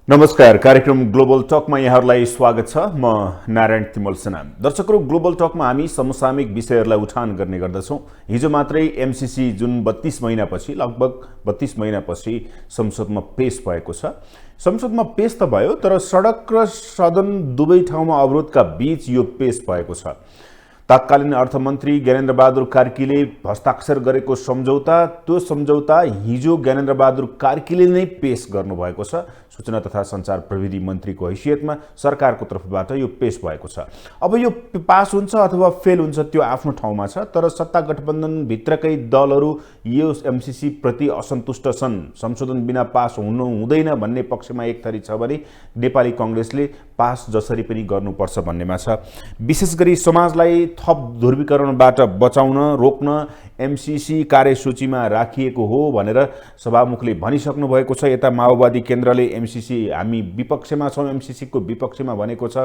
नमस्कार, कार्यक्रम ग्लोबल टकमा यहाँहरूलाई स्वागत छ। म नारायण तिमल सेना। दर्शकहरू, ग्लोबल टकमा हामी समसामयिक विषयहरूलाई उठान गर्ने गर्दछौँ। हिजो मात्रै एमसीसी जुन 32 महिनापछि, लगभग 32 महिनापछि संसदमा पेश भएको छ। संसदमा पेश त भयो, तर सडक र सदन दुवै ठाउँमा अवरोधका बीच यो पेश भएको छ। तत्कालीन अर्थमन्त्री ज्ञानेन्द्र बहादुर कार्कीले हस्ताक्षर गरेको सम्झौता, त्यो सम्झौता हिजो ज्ञानेन्द्र बहादुर कार्कीले नै पेश गर्नुभएको छ। सूचना तथा सञ्चार प्रविधि मन्त्रीको हैसियतमा सरकारको तर्फबाट यो पेश भएको छ। अब यो पास हुन्छ अथवा फेल हुन्छ त्यो आफ्नो ठाउँमा छ, तर सत्ता गठबन्धनभित्रकै दलहरू यो एमसीसी प्रति असन्तुष्ट छन्। संशोधन बिना पास हुनु हुँदैन भन्ने पक्षमा एक थरी छ भने नेपाली कांग्रेसले पास जसरी पनि गर्नुपर्छ भन्नेमा छ। विशेष गरी समाजलाई थप ध्रुवीकरणबाट बचाउन, रोक्न एमसीसी कार्यसूचीमा राखिएको हो भनेर सभामुखले भनिसक्नु भएको छ। यता माओवादी केन्द्रले एमसीसी हामी विपक्षमा छौँ, एमसीसीको विपक्षमा भनेको छ।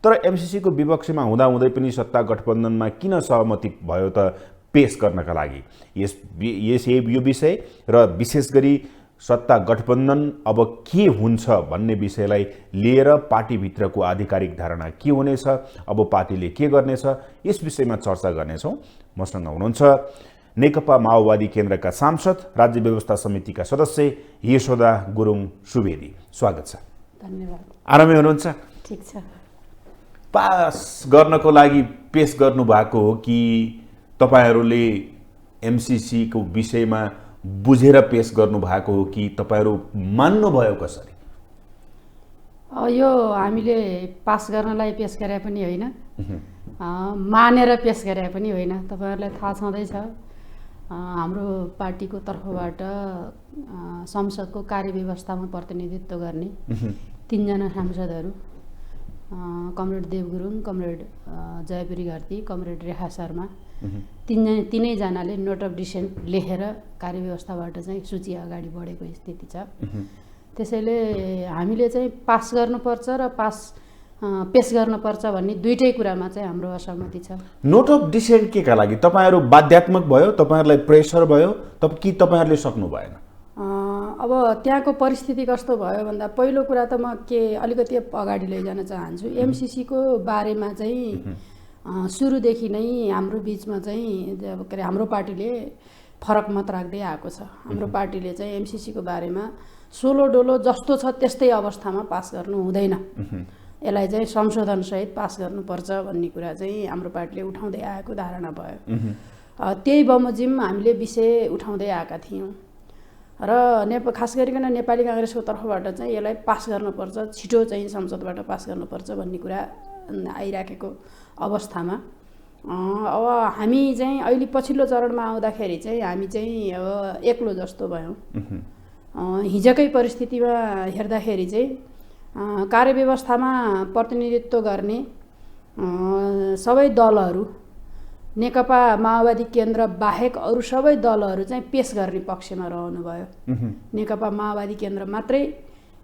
तर एमसीसीको विपक्षमा हुँदाहुँदै पनि सत्ता गठबन्धनमा किन सहमति भयो त पेश गर्नका लागि? यो विषय र विशेष गरी सत्ता गठबन्धन अब के हुन्छ भन्ने विषयलाई लिएर पार्टीभित्रको आधिकारिक धारणा के हुनेछ, अब पार्टीले के गर्नेछ, यस विषयमा चर्चा गर्नेछौँ। मसँग हुनुहुन्छ नेकपा माओवादी केन्द्रका सांसद, राज्य व्यवस्था समितिका सदस्य यशोदा गुरुङ सुवेदी। स्वागत छ। धन्यवाद। आरामै हुनुहुन्छ? ठीक छ। पास गर्नको लागि पेश गर्नु भएको हो कि तपाईहरूले एमसीसीको विषयमा बुझेर पेश गर्नु भएको हो कि तपाईहरू मान्नुभयो कसरी? यो हामीले पास गर्नलाई पेश गरे पनि होइन, मानेर पेश गरे पनि होइन। तपाईहरूलाई थाहा छँदैछ, हाम्रो पार्टीको तर्फबाट संसदको कार्यव्यवस्थामा प्रतिनिधित्व गर्ने 3 जना सांसदहरू, comrade Dev Gurung, comrade Jaypuri Gharti, comrade Rekha Sharma, तीनैजनाले नोट अफ डिसेन्ट लेखेर कार्यव्यवस्थाबाट चाहिँ सूची अगाडि बढेको स्थिति छ। त्यसैले हामीले चाहिँ पास गर्नुपर्छ र पेश गर्नुपर्छ भन्ने दुईटै कुरामा चाहिँ हाम्रो असहमति छ। नोट अफ डिसेन्ट के का लागि? तपाईहरू बाध्यात्मक भयो, तपाईहरूलाई प्रेसर भयो कि तपाईहरूले सक्नु भएन? अब त्यहाँको परिस्थिति कस्तो भयो भन्दा पहिलो कुरा त म अलिकति अगाडि लैजान चाहन्छु। एमसीसीको बारेमा चाहिँ सुरुदेखि नै हाम्रो बिचमा चाहिँ हाम्रो पार्टीले फरक मत राख्दै आएको छ। हाम्रो पार्टीले चाहिँ एमसीसीको बारेमा सोलो डोलो जस्तो छ त्यस्तै अवस्थामा पास गर्नु हुँदैन, यसलाई चाहिँ संशोधनसहित पास गर्नुपर्छ भन्ने कुरा चाहिँ हाम्रो पार्टीले उठाउँदै आएको धारणा भयो। त्यही बमोजिम हामीले विषय उठाउँदै आएका थियौँ र खास गरिकन नेपाली कांग्रेसको तर्फबाट चाहिँ यसलाई पास गर्नुपर्छ, छिटो चाहिँ संसदबाट पास गर्नुपर्छ भन्ने कुरा आइराखेको अवस्थामा अब हामी चाहिँ अहिले पछिल्लो चरणमा आउँदाखेरि चाहिँ हामी चाहिँ अब एक्लो जस्तो भयौँ। हिजोकै परिस्थितिमा हेर्दाखेरि चाहिँ कार्यव्यवस्थामा प्रतिनिधित्व गर्ने सबै दलहरू, नेकपा माओवादी केन्द्र बाहेक अरू सबै दलहरू चाहिँ पेश गर्ने पक्षमा रहनुभयो। नेकपा माओवादी केन्द्र मात्रै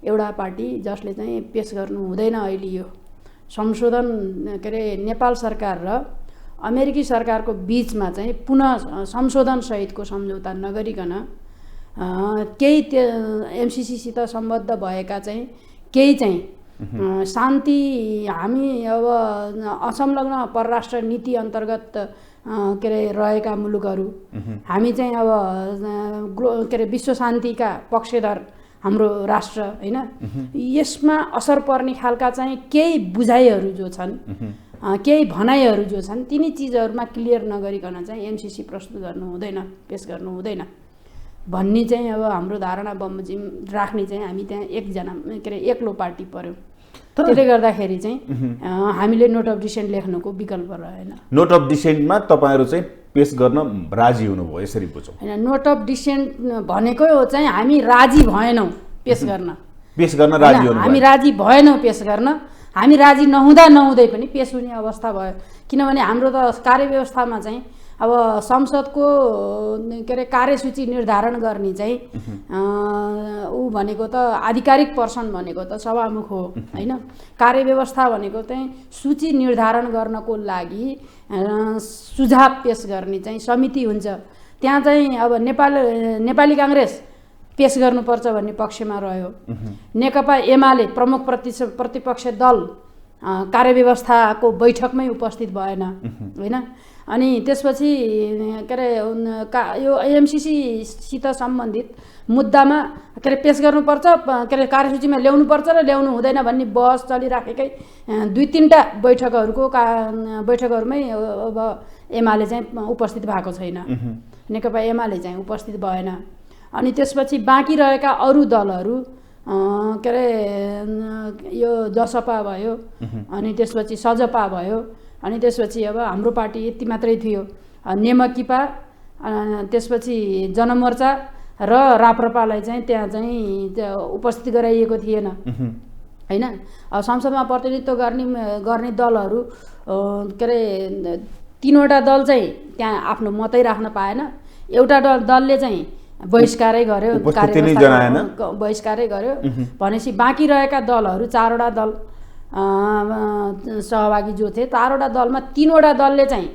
एउटा पार्टी जसले चाहिँ पेश गर्नु हुँदैन। अहिले यो संशोधन नेपाल सरकार र अमेरिकी सरकारको बिचमा चाहिँ पुनः संशोधनसहितको सम्झौता नगरिकन केही एमसीसीसित सम्बद्ध भएका चाहिँ केही चाहिँ शान्ति, हामी अब असंलग्न परराष्ट्र नीति अन्तर्गत रहेका मुलुकहरू, हामी चाहिँ अब विश्व शान्तिका पक्षधर हाम्रो राष्ट्र होइन, यसमा असर पर्ने खालका चाहिँ केही बुझाइहरू जो छन्, केही भनाइहरू जो छन्, तिनी चिजहरूमा क्लियर नगरिकन चाहिँ एमसीसी प्रस्तुत गर्नु हुँदैन, पेश गर्नु हुँदैन भन्ने चाहिँ अब हाम्रो धारणा बमोजिम राख्ने चाहिँ हामी त्यहाँ एकजना एक्लो पार्टी पर्यौँ। त्यसले गर्दाखेरि चाहिँ हामीले नोट अफ डिसेन्ट लेख्नुको विकल्प रहेन। नोट अफ डिसेन्टमा तपाईँहरू चाहिँ पेश गर्न राजी हुनुभयो, यसरी बुझौँ? होइन, नोट अफ डिसेन्ट भनेकै हो चाहिँ हामी राजी भएनौँ पेश गर्न राजी हुनु, हामी राजी भएनौँ पेश गर्न। हामी राजी नहुँदै पनि पेश हुने अवस्था भयो। किनभने हाम्रो त कार्यव्यवस्थामा चाहिँ अब संसदको कार्यसूची निर्धारण गर्ने चाहिँ ऊ भनेको त आधिकारिक पर्सन भनेको त सभामुख हो होइन। कार्यव्यवस्था भनेको चाहिँ सूची निर्धारण गर्नको लागि सुझाव पेश गर्ने चाहिँ समिति हुन्छ। त्यहाँ चाहिँ अब नेपाली कांग्रेस पेश गर्नुपर्छ भन्ने पक्षमा रह्यो। नेकपा एमाले प्रमुख प्रतिपक्ष दल कार्यव्यवस्थाको बैठकमै उपस्थित भएन होइन। अनि त्यसपछि के अरे यो एमसिसीसित सम्बन्धित मुद्दामा के अरे पेश गर्नुपर्छ, के अरे कार्यसूचीमा ल्याउनुपर्छ र ल्याउनु हुँदैन भन्ने बहस चलिराखेकै 2-3टा बैठकहरूमै अब एमाले चाहिँ उपस्थित भएको छैन, नेकपा एमाले चाहिँ उपस्थित भएन। अनि त्यसपछि बाँकी रहेका अरू दलहरू के अरे यो जसपा भयो, अनि त्यसपछि सजपा भयो, अनि त्यसपछि अब हाम्रो पार्टी यति मात्रै थियो, नेमकिपा, त्यसपछि जनमोर्चा र राप्रपालाई चाहिँ त्यहाँ चाहिँ उपस्थित गराइएको थिएन होइन। संसदमा प्रतिनिधित्व गर्ने दलहरू के अरे 3वटा दल चाहिँ त्यहाँ आफ्नो मतै राख्न पाएन, एउटा दलले चाहिँ बहिष्कारै गर्यो, बहिष्कारै गर्यो। भनेपछि बाँकी रहेका दलहरू 4वटा दल सहभागी जो थिए, 4वटा दलमा 3वटा दलले चाहिँ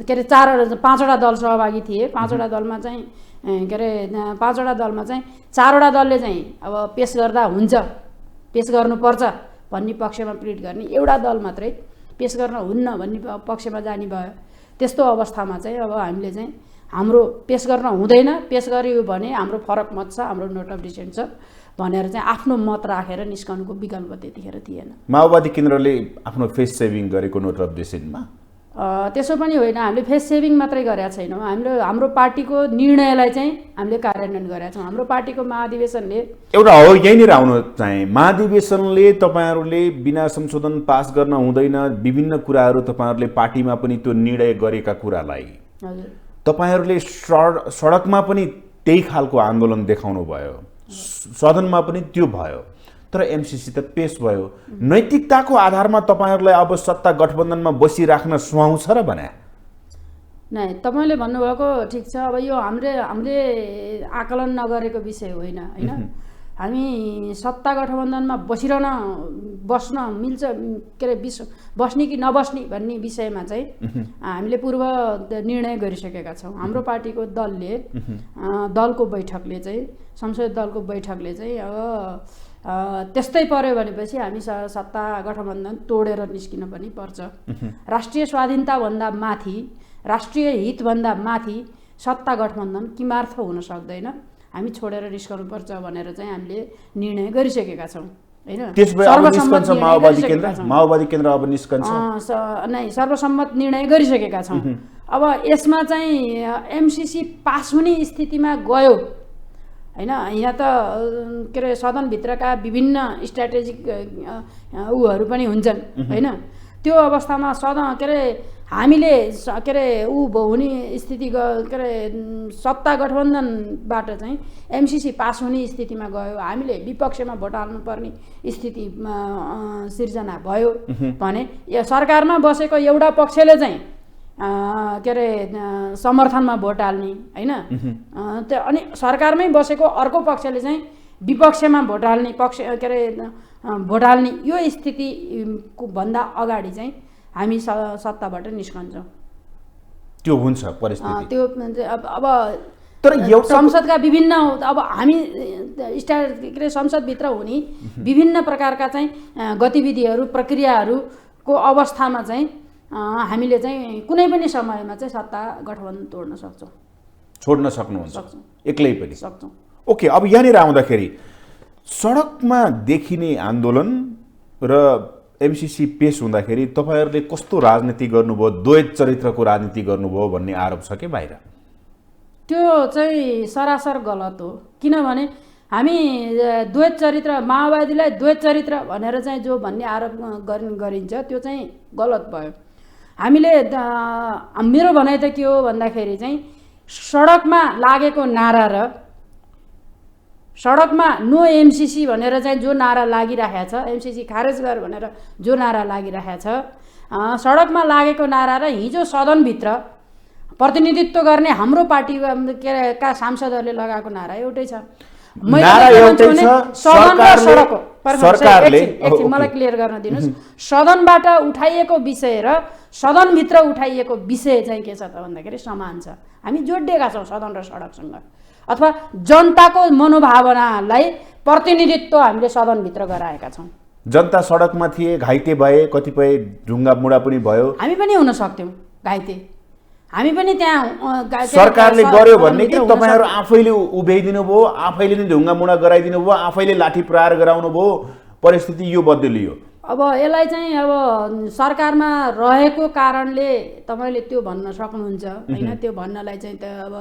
के अरे 5वटा दल सहभागी थिए। 5वटा दलमा चाहिँ के अरे 5वटा दलमा चाहिँ 4वटा दलले चाहिँ अब पेश गर्दा हुन्छ, पेश गर्नुपर्छ भन्ने पक्षमा प्रिट गर्ने, एउटा दल मात्रै पेश गर्न हुन्न भन्ने पक्षमा जाने भयो। त्यस्तो अवस्थामा चाहिँ अब हामीले चाहिँ हाम्रो पेश गर्न हुँदैन, पेश गरियो भने हाम्रो फरक मत छ, हाम्रो नोट अफ डिसेन्ट छ भनेर चाहिँ आफ्नो मत राखेर निस्कनुको विकल्प त्यतिखेर थिएन। माओवादी केन्द्रले आफ्नो फेस सेभिङ गरेको नोट अफ डिसेन्टमा त्यसो पनि होइन, हामीले फेस सेभिङ मात्रै गरेका छैनौँ, हाम्रो पार्टीको निर्णयलाई चाहिँ हामीले कार्यान्वयन गरेका छौँ। हाम्रो पार्टीको महाधिवेशनले एउटा हो यहीँनिर आउन चाहे, महाधिवेशनले तपाईँहरूले बिना संशोधन पास गर्न हुँदैन विभिन्न कुराहरू तपाईँहरूले पार्टीमा पनि त्यो निर्णय गरेका कुरालाई तपाईँहरूले सडकमा पनि त्यही खालको आन्दोलन देखाउनु भयो, सदनमा पनि त्यो भयो, तर एमसिसी त पेश भयो। नैतिकताको आधारमा तपाईँहरूलाई अब सत्ता गठबन्धनमा बसिराख्न सुहाउँछ र भने? नै, तपाईँले भन्नुभएको ठिक छ। अब यो हामीले आकलन नगरेको विषय होइन होइन। हामी सत्ता गठबन्धनमा बस्न मिल्छ के अरे बस्ने कि नबस्ने भन्ने विषयमा चाहिँ हामीले पूर्व निर्णय गरिसकेका छौँ। हाम्रो पार्टीको दलको बैठकले चाहिँ, संसदीय दलको बैठकले चाहिँ अब त्यस्तै पर्यो भनेपछि हामी सत्ता गठबन्धन तोडेर निस्किन पनि पर्छ। राष्ट्रिय स्वाधीनताभन्दा माथि, राष्ट्रिय हितभन्दा माथि सत्ता गठबन्धन किमार्थ हुन सक्दैन, हामी छोडेर निस्कनुपर्छ भनेर चाहिँ हामीले निर्णय गरिसकेका छौँ होइन। माओवादी केन्द्र अब निस्कन्छ नै, सर्वसम्मत निर्णय गरिसकेका छौँ। अब यसमा चाहिँ एमसिसी पास हुने स्थितिमा गयो होइन। यहाँ त के अरे सदनभित्रका विभिन्न स्ट्राटेजिक उहरू पनि हुन्छन् होइन। त्यो अवस्थामा के अरे हामीले के अरे हुने स्थिति के अरे सत्ता गठबन्धनबाट चाहिँ एमसिसी पास हुने स्थितिमा गयो, हामीले विपक्षमा भोट हाल्नुपर्ने स्थिति सिर्जना भयो भने यो सरकारमा बसेको एउटा पक्षले चाहिँ के अरे समर्थनमा भोट हाल्ने होइन, त्यो अनि सरकारमै बसेको अर्को पक्षले चाहिँ विपक्षमा भोट हाल्ने के अरे भोट हाल्ने, यो स्थितिको भन्दा अगाडि चाहिँ हामी सत्ताबाट निस्कन्छौँ। त्यो हुन्छ परिस्थिति, त्यो अब तर एउटा संसदका विभिन्न अब हामी के अरे संसदभित्र हुने विभिन्न प्रकारका चाहिँ गतिविधिहरू प्रक्रियाहरूको अवस्थामा चाहिँ हामीले चाहिँ कुनै पनि समयमा चाहिँ सत्ता गठबन्धन तोड्न सक्छौँ, छोड्न सक्नुहुन्छ एक्लै पनि सक्छौँ। ओके, अब यहाँनिर आउँदाखेरि सडकमा देखिने आन्दोलन र एमसिसी पेश हुँदाखेरि तपाईँहरूले कस्तो राजनीति गर्नुभयो, द्वैत चरित्रको राजनीति गर्नुभयो भन्ने आरोप छ कि बाहिर? त्यो चाहिँ सरासर गलत हो। किनभने हामी द्वैत चरित्र, माओवादीलाई द्वैत चरित्र भनेर चाहिँ जो भन्ने आरोप गरिन्छ त्यो चाहिँ गलत भयो। हामीले मेरो भनाइ त के हो भन्दाखेरि चाहिँ सडकमा लागेको नारा र सडकमा नो एमसिसी भनेर चाहिँ जो नारा लागिरहेको छ, एमसिसी खारेज गर भनेर जो नारा लागिरहेको छ, सडकमा लागेको नारा र हिजो सदनभित्र प्रतिनिधित्व गर्ने हाम्रो पार्टीका सांसदहरूले लगाएको नारा एउटै छ। सडक र सडक सरकारले मलाई क्लियर गर्न दिनुहोस्। सदनबाट उठाइएको विषय र सदनभित्र उठाइएको विषय चाहिँ के छ त भन्दाखेरि समान छ। हामी जोडिएका छौँ सदन र सडकसँग, अथवा जनताको मनोभावनालाई प्रतिनिधित्व हामीले सदनभित्र गराएका छौँ। जनता सडकमा थिए, घाइते भए, कतिपय ढुङ्गा मुढा पनि भयो। हामी पनि हुन सक्थ्यौँ घाइते, हामी पनि त्यहाँ सरकारले गर्यो भन्ने कि तपाईँहरू आफैले उभ्याइदिनु भयो, आफैले नै ढुङ्गा मुढा गराइदिनु भयो, आफैले लाठी प्रहार गराउनु भयो, परिस्थिति यो बदलियो। अब यसलाई चाहिँ अब सरकारमा रहेको कारणले तपाईँले त्यो भन्न सक्नुहुन्छ होइन। त्यो भन्नलाई चाहिँ त अब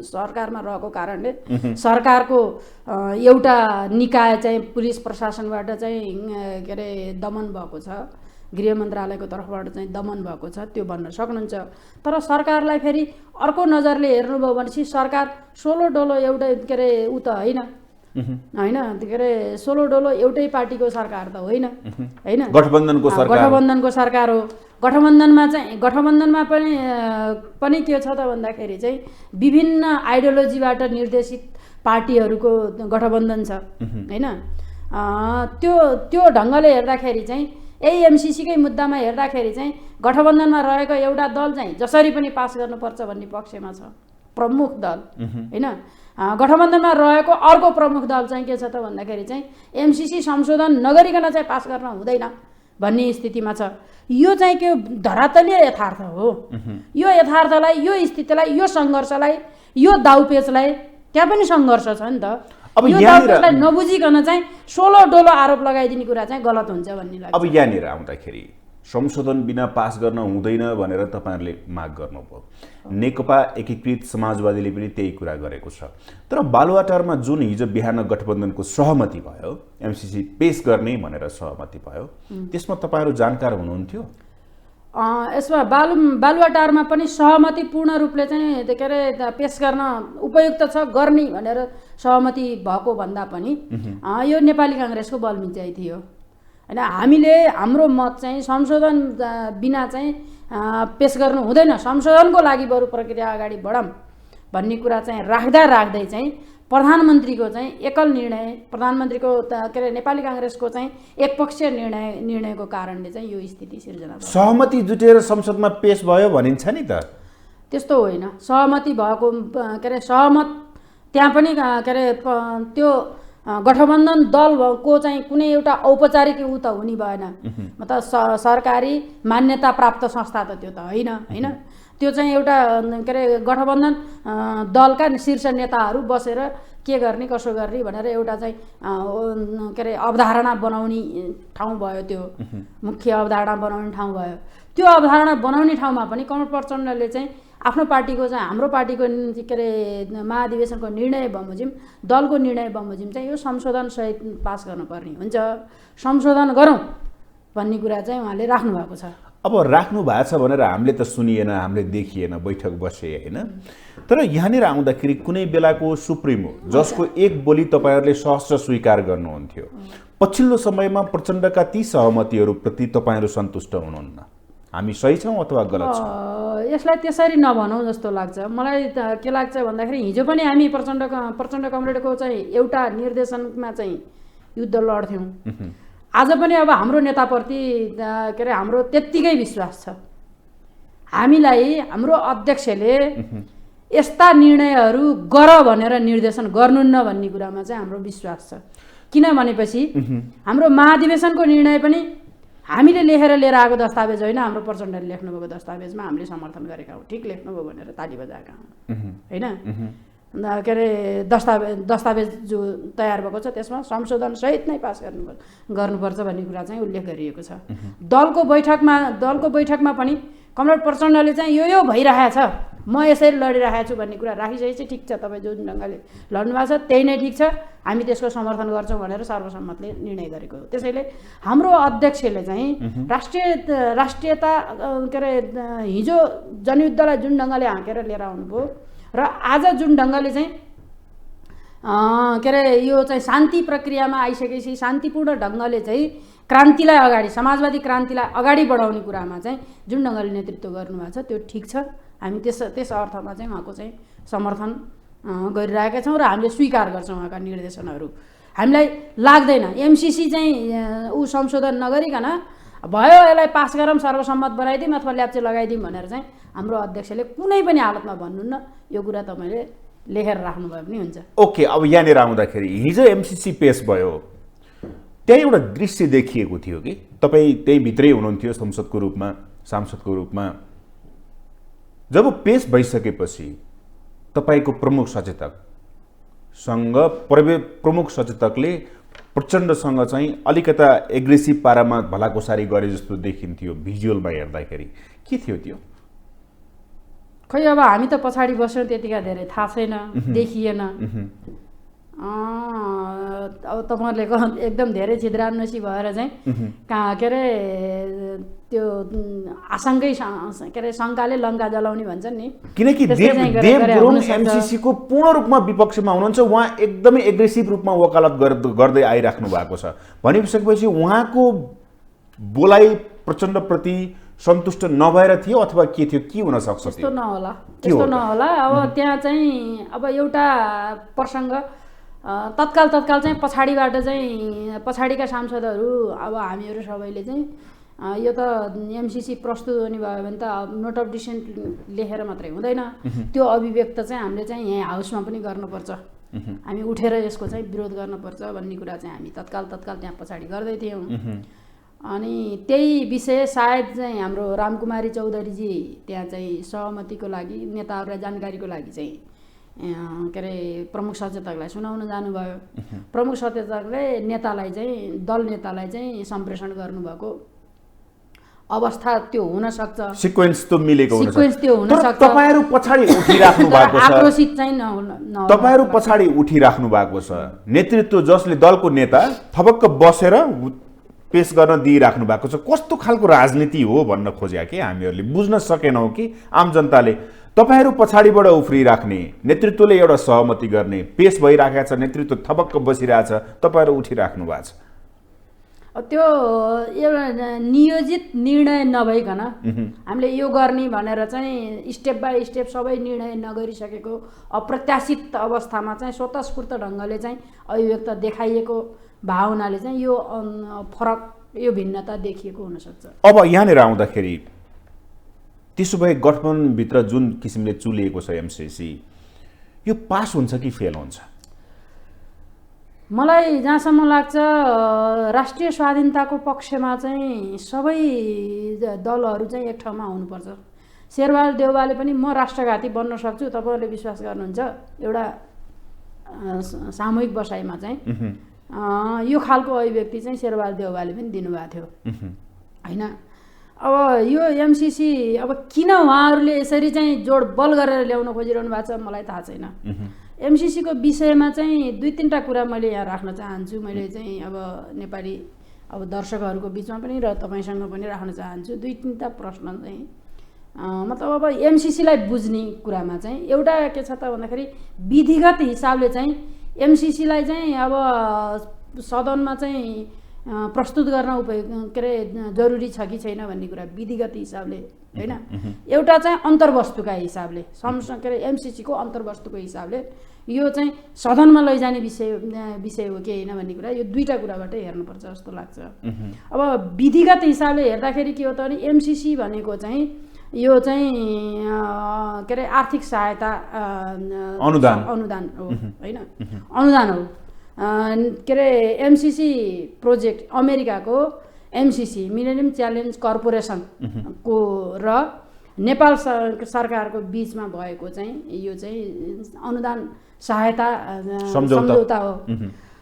सरकारमा रहेको कारणले सरकारको एउटा निकाय चाहिँ पुलिस प्रशासनबाट चाहिँ के अरे दमन भएको छ, गृह मन्त्रालयको तर्फबाट चाहिँ दमन भएको छ, त्यो भन्न सक्नुहुन्छ। तर सरकारलाई फेरि अर्को नजरले हेर्नुभयो भनेपछि सरकार सोलो डोलो एउटै के अरे ऊ त होइन होइन, के अरे सोलो डोलो एउटै पार्टीको सरकार त होइन होइन, गठबन्धनको सरकार हो। गठबन्धनमा चाहिँ गठबन्धनमा पनि के छ त भन्दाखेरि चाहिँ विभिन्न आइडियोलोजीबाट निर्देशित पार्टीहरूको गठबन्धन छ होइन। त्यो ढङ्गले हेर्दाखेरि चाहिँ यही एमसिसीकै मुद्दामा हेर्दाखेरि चाहिँ गठबन्धनमा रहेको एउटा दल चाहिँ जसरी पनि पास गर्नुपर्छ भन्ने पक्षमा छ, प्रमुख दल होइन। गठबन्धनमा रहेको अर्को प्रमुख दल चाहिँ के छ त भन्दाखेरि चाहिँ एमसिसी संशोधन नगरिकन चाहिँ पास गर्न हुँदैन भन्ने स्थितिमा छ। यो चाहिँ के धरातलीय यथार्थ हो। यो यथार्थलाई, यो स्थितिलाई, यो सङ्घर्षलाई, यो दाउपेचलाई, त्यहाँ पनि सङ्घर्ष छ नि त। अब यो दाउपेचलाई नबुझिकन चाहिँ सोलो डोलो आरोप लगाइदिने कुरा चाहिँ गलत हुन्छ भन्ने लाग्छ। अब यहाँनिर आउँदाखेरि संशोधन बिना पास गर्न हुँदैन भनेर तपाईँहरूले माग गर्नुभयो। नेकपा एकीकृत समाजवादीले पनि त्यही कुरा गरेको छ। तर बालुवाटारमा जुन हिजो बिहान गठबन्धनको सहमति भयो, एमसिसी पेश गर्ने भनेर सहमति भयो, त्यसमा तपाईँहरू जानकार हुनुहुन्थ्यो? यसमा बालुवाटारमा पनि सहमति पूर्ण रूपले चाहिँ के अरे पेश गर्न उपयुक्त छ गर्ने भनेर सहमति भएको भन्दा पनि यो नेपाली काङ्ग्रेसको बलमिचाइ थियो होइन। हामीले हाम्रो मत चाहिँ संशोधन बिना चाहिँ पेश गर्नु हुँदैन, संशोधनको लागि बरु प्रक्रिया अगाडि बढाउँ भन्ने कुरा चाहिँ राख्दै चाहिँ प्रधानमन्त्रीको चाहिँ एकल निर्णय, प्रधानमन्त्रीको के अरे नेपाली काङ्ग्रेसको चाहिँ एकपक्षीय निर्णयको कारणले चाहिँ यो स्थिति सिर्जना भयो। सहमति जुटेर संसदमा पेश भयो भनिन्छ नि त। त्यस्तो होइन, सहमति भएको के अरे सहमत त्यहाँ पनि के अरे त्यो गठबन्धन दलको चाहिँ कुनै एउटा औपचारिक ऊ त हुने भएन, मतलब सरकारी मान्यता प्राप्त संस्था त त्यो त होइन होइन। त्यो चाहिँ एउटा के अरे गठबन्धन दलका शीर्ष नेताहरू बसेर के गर्ने कसो गर्ने भनेर एउटा चाहिँ के अरे अवधारणा बनाउने ठाउँ भयो, त्यो मुख्य अवधारणा बनाउने ठाउँ भयो। त्यो अवधारणा बनाउने ठाउँमा पनि कमल प्रचण्डले चाहिँ आफ्नो पार्टीको चाहिँ हाम्रो पार्टीको के अरे महाधिवेशनको निर्णय बमोजिम, दलको निर्णय बमोजिम चाहिँ यो संशोधन सहित पास गर्नुपर्ने हुन्छ, संशोधन गरौँ भन्ने कुरा चाहिँ उहाँले राख्नु भएको छ। अब राख्नु भएको छ भनेर हामीले त सुनिएन, हामीले देखिएन, बैठक बसे होइन। तर यहाँनिर आउँदाखेरि कुनै बेलाको सुप्रिमो जसको एक बोली तपाईँहरूले सहस्र स्वीकार गर्नुहुन्थ्यो, पछिल्लो समयमा प्रचण्डका ती सहमतिहरूप्रति तपाईँहरू सन्तुष्ट हुनुहुन्न। हामी सही छौँ अथवा गलत छौँ? यसलाई त्यसरी नभनौँ जस्तो लाग्छ मलाई। के लाग्छ भन्दाखेरि हिजो पनि हामी प्रचण्ड कमरेडको चाहिँ एउटा निर्देशनमा चाहिँ युद्ध लड्थ्यौँ। आज पनि अब हाम्रो नेताप्रति के अरे हाम्रो त्यत्तिकै विश्वास छ। हामीलाई हाम्रो अध्यक्षले यस्ता निर्णयहरू गर भनेर निर्देशन गर्नुहुन्न भन्ने कुरामा चाहिँ हाम्रो विश्वास छ। किन भनेपछि हाम्रो महाधिवेशनको निर्णय पनि हामीले लेखेर लिएर आएको दस्तावेज होइन, हाम्रो प्रचण्डले लेख्नुभएको दस्तावेजमा हामीले समर्थन गरेका हौँ, ठिक लेख्नुभयो भनेर ताली बजाएका हौँ होइन। के अरे दस्तावेज जो तयार भएको छ त्यसमा संशोधन सहित नै पास गर्नुपर्छ भन्ने कुरा चाहिँ उल्लेख गरिएको छ। दलको बैठकमा पनि कमरेड प्रचण्डले चाहिँ यो भइरहेछ, म यसरी लडिरहेको छु भन्ने कुरा राखिसकेपछि ठिक छ, तपाईँ जुन ढङ्गले लड्नु भएको छ त्यही नै ठिक छ, हामी त्यसको समर्थन गर्छौँ भनेर सर्वसम्मतले निर्णय गरेको हो। त्यसैले हाम्रो अध्यक्षले चाहिँ राष्ट्रियता के अरे हिजो जनयुद्धलाई जुन ढङ्गले हाँकेर लिएर आउनुभयो र आज जुन ढङ्गले चाहिँ के अरे यो चाहिँ शान्ति प्रक्रियामा आइसकेपछि शान्तिपूर्ण ढङ्गले चाहिँ क्रान्तिलाई अगाडि, समाजवादी क्रान्तिलाई अगाडि बढाउने कुरामा चाहिँ जुन ढङ्गले नेतृत्व गर्नुभएको छ त्यो ठिक छ। हामी त्यस अर्थमा चाहिँ उहाँको चाहिँ समर्थन गरिरहेका छौँ र हामीले स्वीकार गर्छौँ उहाँका निर्देशनहरू। हामीलाई लाग्दैन एमसिसी चाहिँ ऊ संशोधन नगरिकन भयो यसलाई पास गरौँ सर्वसम्मत बनाइदिउँ अथवा ल्याप्चे लगाइदिउँ भनेर चाहिँ हाम्रो अध्यक्षले कुनै पनि हालतमा भन्नुहुन्न। यो कुरा तपाईँले लेखेर राख्नुभयो पनि हुन्छ। ओके, अब यहाँनिर आउँदाखेरि हिजो एमसिसी पेस भयो, त्यहाँ एउटा दृश्य देखिएको थियो कि तपाईँ त्यही भित्रै हुनुहुन्थ्यो संसदको रूपमा, सांसदको रूपमा। जब पेस भइसकेपछि तपाईँको प्रमुख सचेतकले प्रचण्डसँग चाहिँ अलिकता एग्रेसिभ पारामा भलाकुसारी गरे जस्तो देखिन्थ्यो भिजुअलमा हेर्दाखेरि। के थियो त्यो? खै अब हामी त पछाडि बस्यौँ, त्यतिका धेरै थाहा छैन, देखिएन। अब तपाईँहरूले एकदम धेरै छिद्रान्वेषी भएर चाहिँ कहाँ के अरे त्यो आशंकै के अरे शङ्काले लङ्का जलाउने भन्छन् नि। किनकि देव गुरुङ एमसिसीको पूर्ण रूपमा विपक्षमा हुनुहुन्छ, उहाँ एकदमै एग्रेसिभ रूपमा वकालत गर्दै आइराख्नु भएको छ भनिसकेपछि उहाँको बोलाइ प्रचण्डप्रति सन्तुष्ट नभएर थियो अथवा के थियो? के हुन सक्छ? त्यस्तो नहोला। अब त्यहाँ चाहिँ अब एउटा प्रसङ्ग तत्काल चाहिँ पछाडिबाट चाहिँ पछाडिका सांसदहरू अब हामीहरू सबैले चाहिँ यो त एमसिसी प्रस्तुत हुने भयो भने त नोट अफ डिसेन्ट लेखेर मात्रै हुँदैन, त्यो अभिव्यक्त चाहिँ हामीले चाहिँ यहाँ हाउसमा पनि गर्नुपर्छ, हामी उठेर यसको चाहिँ विरोध गर्नुपर्छ भन्ने कुरा चाहिँ हामी तत्काल त्यहाँ पछाडि गर्दै थियौँ। अनि त्यही विषय सायद चाहिँ हाम्रो रामकुमारी चौधरीजी त्यहाँ चाहिँ सहमतिको लागि नेताहरूलाई जानकारीको लागि चाहिँ के अरे प्रमुख सचेतकलाई सुनाउन जानुभयो। प्रमुख सचेतकले दल नेतालाई चाहिँ सम्प्रेषण गर्नुभएको अवस्था त्यो हुन सक्छ, सिक्वेन्स त्यो मिलेको हुन सक्छ। सिक्वेन्स त्यो हुन सक्छ। तपाईहरु पछाडी उठिराख्नु भएको छ, आक्रोशित चाहिँ न तपाईहरु पछाडी उठिराख्नु भएको छ। नेतृत्व जसले दलको नेता थपक्क बसेर पेश गर्न दिइराख्नु भएको छ। कस्तो खालको राजनीति हो भन्न खोज्या कि हामीहरूले बुझ्न सकेनौँ कि आम जनताले तपाईहरु पछाडिबाट उफ्रिराख्ने, नेतृत्वले एउटा सहमति गर्ने, पेश भइराखेको छ, नेतृत्व थपक्क बसिरहेछ, तपाईहरु उठिराख्नु भएको छ। त्यो एउटा नियोजित निर्णय नभइकन हामीले यो गर्ने भनेर चाहिँ स्टेप बाई स्टेप सबै निर्णय नगरिसकेको अप्रत्याशित अवस्थामा चाहिँ स्वतस्फूर्त ढङ्गले चाहिँ अभिव्यक्त देखाइएको भावनाले चाहिँ यो फरक, यो भिन्नता देखिएको हुनसक्छ। अब यहाँनिर आउँदाखेरि त्यसो भए गठबन्धनभित्र जुन किसिमले चुलिएको छ एमसिसी, यो पास हुन्छ कि फेल हुन्छ? मलाई जहाँसम्म लाग्छ राष्ट्रिय स्वाधीनताको पक्षमा चाहिँ सबै दलहरू चाहिँ एक ठाउँमा हुनुपर्छ। शेरबहादुर देउवाले पनि म राष्ट्रघाती बन्न सक्छु, तपाईँहरूले विश्वास गर्नुहुन्छ, एउटा सामूहिक बसाइमा चाहिँ यो खालको अभिव्यक्ति चाहिँ शेरबहादुर देउवाले पनि दिनुभएको थियो होइन। अब यो एमसिसी अब किन उहाँहरूले यसरी चाहिँ जोडबल गरेर ल्याउन खोजिरहनु भएको छ मलाई थाहा छैन। एमसिसीको विषयमा चाहिँ दुई तीनवटा कुरा मैले यहाँ राख्न चाहन्छु। मैले चाहिँ अब नेपाली अब दर्शकहरूको बिचमा पनि र तपाईँसँग पनि राख्न चाहन्छु दुई तीनवटा प्रश्न चाहिँ। मतलब अब एमसिसीलाई बुझ्ने कुरामा चाहिँ एउटा के छ त भन्दाखेरि विधिगत हिसाबले चाहिँ एमसिसीलाई चाहिँ अब सदनमा चाहिँ प्रस्तुत गर्न के अरे जरुरी छ कि छैन भन्ने कुरा विधिगत हिसाबले होइन। एउटा चाहिँ अन्तर्वस्तुका हिसाबले के अरे एमसिसीको अन्तर्वस्तुको हिसाबले यो चाहिँ सदनमा लैजाने विषय हो कि होइन भन्ने कुरा, यो दुईवटा कुराबाटै हेर्नुपर्छ जस्तो लाग्छ। अब विधिगत हिसाबले हेर्दाखेरि के हो त भने एमसिसी भनेको चाहिँ यो चाहिँ के अरे आर्थिक सहायता अनुदान हो होइन, अनुदान हो। के अरे एमसिसी प्रोजेक्ट अमेरिकाको एमसिसी मिलेनियम च्यालेन्ज कर्पोरेसनको र नेपाल सरकारको बिचमा भएको चाहिँ यो चाहिँ अनुदान सहायता सम्झौता हो।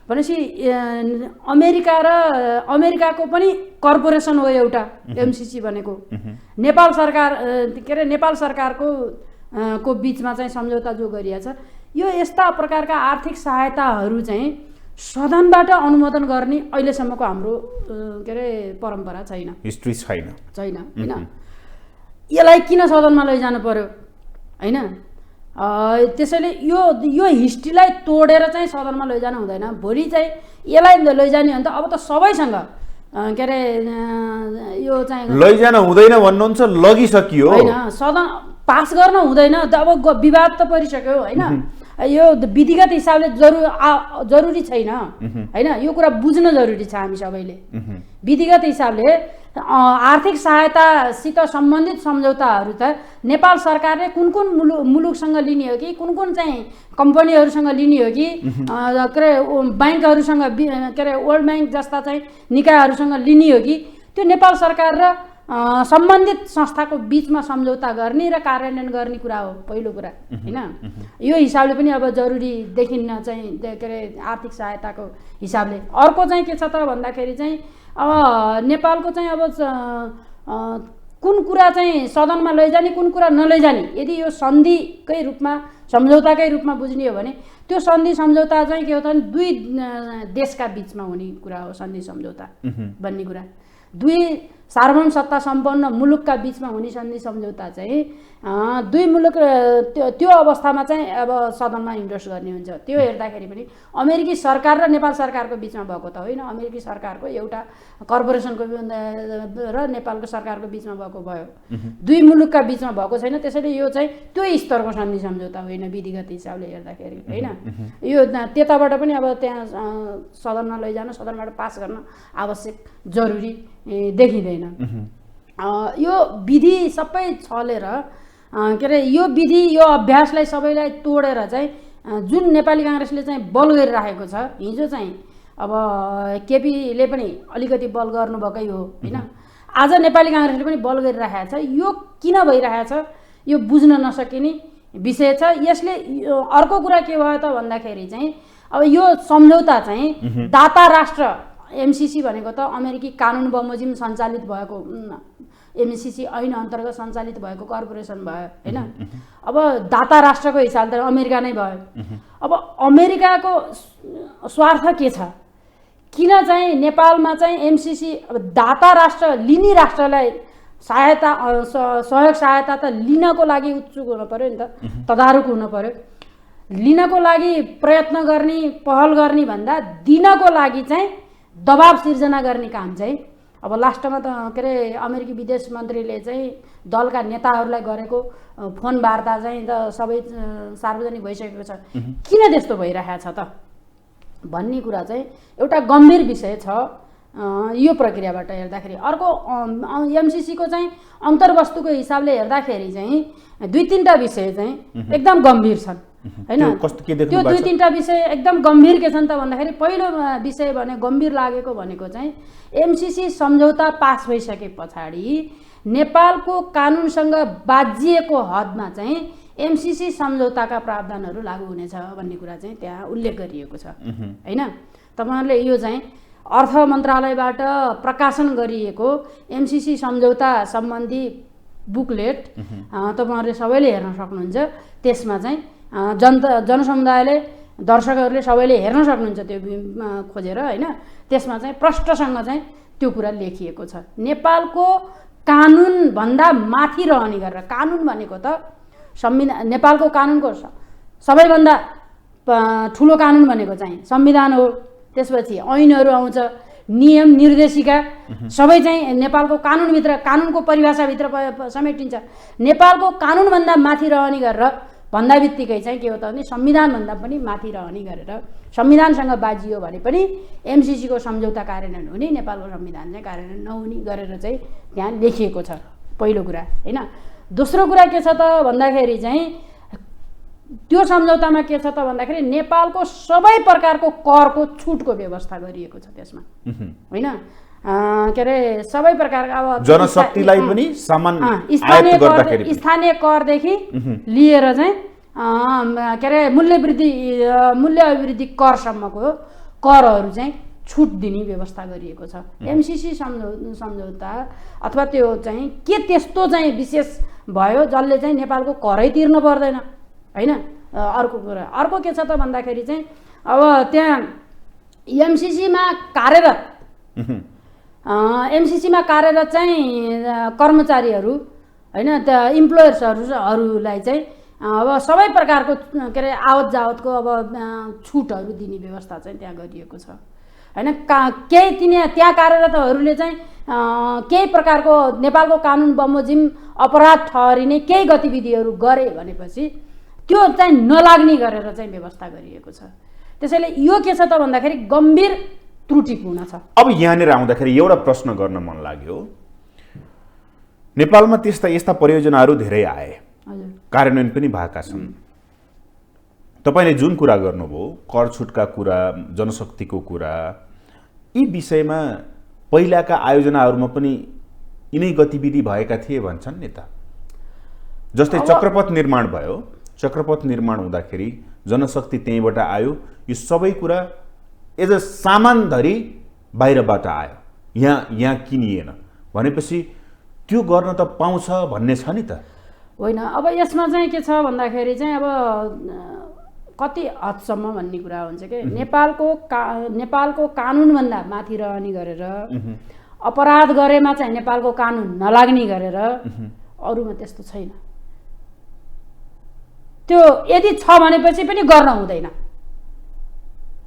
भनेपछि अमेरिकाको पनि कर्पोरेसन हो एउटा एमसिसी भनेको। नेपाल सरकार के अरे नेपाल सरकारको बिचमा चाहिँ सम्झौता जो गरिएको छ, यो यस्ता प्रकारका आर्थिक सहायताहरू चाहिँ सदनबाट अनुमोदन गर्ने अहिलेसम्मको हाम्रो के अरे परम्परा छैन, हिस्ट्री छैन होइन। यसलाई किन सदनमा लैजानु पर्यो होइन? त्यसैले यो हिस्ट्रीलाई तोडेर चाहिँ सदनमा लैजानु हुँदैन। भोलि चाहिँ यसलाई लैजाने हो भने त अब त सबैसँग के अरे यो चाहिँ लैजान हुँदैन भन्नुहुन्छ, लगिसकियो होइन, सदन पास गर्न हुँदैन। अब विवाद त परिसक्यो होइन। यो विधिगत हिसाबले जरुरी छैन हैन, यो कुरा बुझ्न जरुरी छ हामी सबैले। विधिगत हिसाबले आर्थिक सहायतासित सम्बन्धित सम्झौताहरू त नेपाल सरकारले कुन कुन मुलुकसँग लिने हो कि कुन कुन चाहिँ कम्पनीहरूसँग लिने हो कि के अरे ब्याङ्कहरूसँग के अरे वर्ल्ड ब्याङ्क जस्ता चाहिँ निकायहरूसँग लिने हो कि त्यो नेपाल सरकार र सम्बन्धित संस्थाको बिचमा सम्झौता गर्ने र कार्यान्वयन गर्ने कुरा हो पहिलो कुरा हैन। यो हिसाबले पनि अब जरुरी देखिन्न चाहिँ के अरे आर्थिक सहायताको हिसाबले। अर्को चाहिँ के छ त भन्दाखेरि चाहिँ अब नेपालको चाहिँ अब कुन कुरा चाहिँ सदनमा लैजाने कुन कुरा नलैजाने, यदि यो सन्धिकै रूपमा सम्झौताकै रूपमा बुझ्ने हो भने त्यो सन्धि सम्झौता चाहिँ के हो त भने दुई देशका बिचमा हुने कुरा हो सन्धि सम्झौता भन्ने कुरा। दुई सार्वभौम सत्ता सम्पन्न मुलुकका बिचमा हुने सन्धि सम्झौता चाहिँ दुई मुलुक त्यो अवस्थामा चाहिँ अब सदनमा इन्डोर्स गर्ने हुन्छ। त्यो हेर्दाखेरि पनि अमेरिकी सरकार र नेपाल सरकारको बिचमा भएको त होइन, अमेरिकी सरकारको एउटा कर्पोरेसनको र नेपालको सरकारको बिचमा भएको भयो, दुई मुलुकका बिचमा भएको छैन। त्यसैले यो चाहिँ त्यो स्तरको सन्धि सम्झौता होइन विधिगत हिसाबले हेर्दाखेरि होइन। यो त्यताबाट पनि अब त्यहाँ सदनमा लैजान, सदनबाट पास गर्न आवश्यक जरुरी देखिँदैन। यो विधि सबै छलेर के अरे यो विधि यो अभ्यासलाई सबैलाई तोडेर चाहिँ जुन नेपाली काङ्ग्रेसले चाहिँ बल गरिराखेको छ, हिजो चाहिँ अब केपीले पनि अलिकति बल गर्नुभएकै हो होइन, आज नेपाली काङ्ग्रेसले पनि बल गरिरहेको छ। यो किन भइरहेछ यो बुझ्न नसकिने विषय छ। यसले अर्को कुरा के भयो त भन्दाखेरि चाहिँ अब यो सम्झौता चाहिँ दाता राष्ट्र एमसिसी भनेको त अमेरिकी कानुन बमोजिम सञ्चालित भएको एमसिसी ऐन अन्तर्गत सञ्चालित भएको कर्पोरेसन भयो होइन। अब दाता राष्ट्रको हिसाबले त अमेरिका नै भयो। अब अमेरिकाको स्वार्थ के छ, किन चाहिँ नेपालमा चाहिँ एमसिसी अब दाता राष्ट्र लिने राष्ट्रलाई सहायता सहयोग सहायता त लिनको लागि उत्सुक हुनु पर्यो नि त, तदारुक हुनु पर्यो। लिनको लागि प्रयत्न गर्ने पहल गर्ने भन्दा दिनको लागि चाहिँ दबाब सिर्जना गर्ने काम चाहिँ अब लास्टमा त के अरे अमेरिकी विदेश मन्त्रीले चाहिँ दलका नेताहरूलाई गरेको फोन वार्ता चाहिँ त सबै सार्वजनिक भइसकेको छ। किन त्यस्तो भइरहेको छ त भन्ने कुरा चाहिँ एउटा गम्भीर विषय छ यो प्रक्रियाबाट हेर्दाखेरि। अर्को एमसिसीको चाहिँ अन्तर्वस्तुको हिसाबले हेर्दाखेरि चाहिँ दुई तिनवटा विषय चाहिँ एकदम गम्भीर छन् हैन। त्यो दुई तिनवटा विषय एकदम गम्भीर के छन् त भन्दाखेरि पहिलो विषय भने गम्भीर लागेको भनेको चाहिँ एमसिसी सम्झौता पास भइसके पछाडि नेपालको कानुनसँग बाजिएको हदमा चाहिँ एमसिसी सम्झौताका प्रावधानहरू लागू हुनेछ भन्ने कुरा चाहिँ त्यहाँ उल्लेख गरिएको छ हैन। तपाईहरुले यो चाहिँ अर्थ मन्त्रालयबाट प्रकाशन गरिएको एमसिसी सम्झौता सम्बन्धी बुकलेट तपाईहरुले सबैले हेर्न सक्नुहुन्छ। त्यसमा चाहिँ जनसमुदायले दर्शकहरूले सबैले हेर्न सक्नुहुन्छ त्यो खोजेर हैन। त्यसमा चाहिँ प्रष्टसँग चाहिँ त्यो कुरा लेखिएको छ। नेपालको कानुन भन्दा माथि रहने गरेर, कानुन भनेको त संविधान, नेपालको कानुनको सबैभन्दा ठुलो कानुन भनेको चाहिँ संविधान हो। त्यसपछि ऐनहरू आउँछ, नियम निर्देशिका सबै चाहिँ नेपालको कानुनभित्र, कानुनको परिभाषाभित्र समेटिन्छ। नेपालको कानुनभन्दा माथि रहने गरेर भन्दा बित्तिकै चाहिँ के हो त भने संविधानभन्दा पनि माथि रहने गरेर संविधानसँग बाजियो भने पनि एमसिसीको सम्झौता कार्यान्वयन हुने, नेपालको संविधान चाहिँ कार्यान्वयन नहुने गरेर चाहिँ त्यहाँ लेखिएको छ पहिलो कुरा हैन। दोस्रो कुरा के छ त भन्दाखेरि चाहिँ त्यो सम्झौतामा के छ त भन्दाखेरि नेपालको सबै प्रकारको करको छुटको व्यवस्था गरिएको छ त्यसमा हैन। के अरे सबै प्रकारका अब जनशक्तिलाई पनि समान आयात गर्दाखेरि स्थानीय करदेखि लिएर चाहिँ के अरे मूल्य अभिवृद्धि करसम्मको करहरू चाहिँ छुट दिने व्यवस्था गरिएको छ। एमसिसी सम्झौता अथवा त्यो चाहिँ के त्यस्तो चाहिँ विशेष भयो जसले चाहिँ नेपालको करै तिर्नु पर्दैन हैन। अर्को कुरा अर्को के छ त भन्दाखेरि चाहिँ अब त्यहाँ एमसिसीमा कार्यरत चाहिँ कर्मचारीहरू हैन, त्यो इम्प्लोयर्सहरूलाई चाहिँ अब सबै प्रकारको के अरे आवत जावतको अब छुटहरू दिने व्यवस्था चाहिँ त्यहाँ गरिएको छ हैन। केही त्यहाँ कार्यरतहरूले चाहिँ केही प्रकारको नेपालको कानुन बमोजिम अपराध ठहरिने केही गतिविधिहरू गरे भनेपछि त्यो चाहिँ नलाग्ने गरेर चाहिँ व्यवस्था गरिएको छ। त्यसैले यो के छ त भन्दाखेरि गम्भीर त्रुटिपूर्ण छ। अब यहाँनिर आउँदाखेरि एउटा प्रश्न गर्न मन लाग्यो, नेपालमा यस्ता परियोजनाहरू धेरै आए, हजुर, कार्यान्वयन पनि भएका छन्। तपाईँले जुन कुरा गर्नुभयो, कर छुटका कुरा, जनशक्तिको कुरा, यी विषयमा पहिलाका आयोजनाहरूमा पनि यिनै गतिविधि भएका थिए भन्छन् नि त। जस्तै चक्रपथ निर्माण भयो, चक्रपथ निर्माण हुँदाखेरि जनशक्ति त्यहीँबाट आयो, यो सबै कुरा एज अ सामानधरी बाहिरबाट आयो, यहाँ किनिएन भनेपछि त्यो गर्न त पाउँछ भन्ने छ नि त। होइन, अब यसमा चाहिँ के छ भन्दाखेरि चाहिँ अब कति हदसम्म भन्ने कुरा हुन्छ कि नेपालको कानुनभन्दा माथि रहने गरेर अपराध गरेमा चाहिँ नेपालको कानुन नलाग्ने गरेर अरूमा त्यस्तो छैन। त्यो यदि छ भनेपछि पनि गर्न हुँदैन।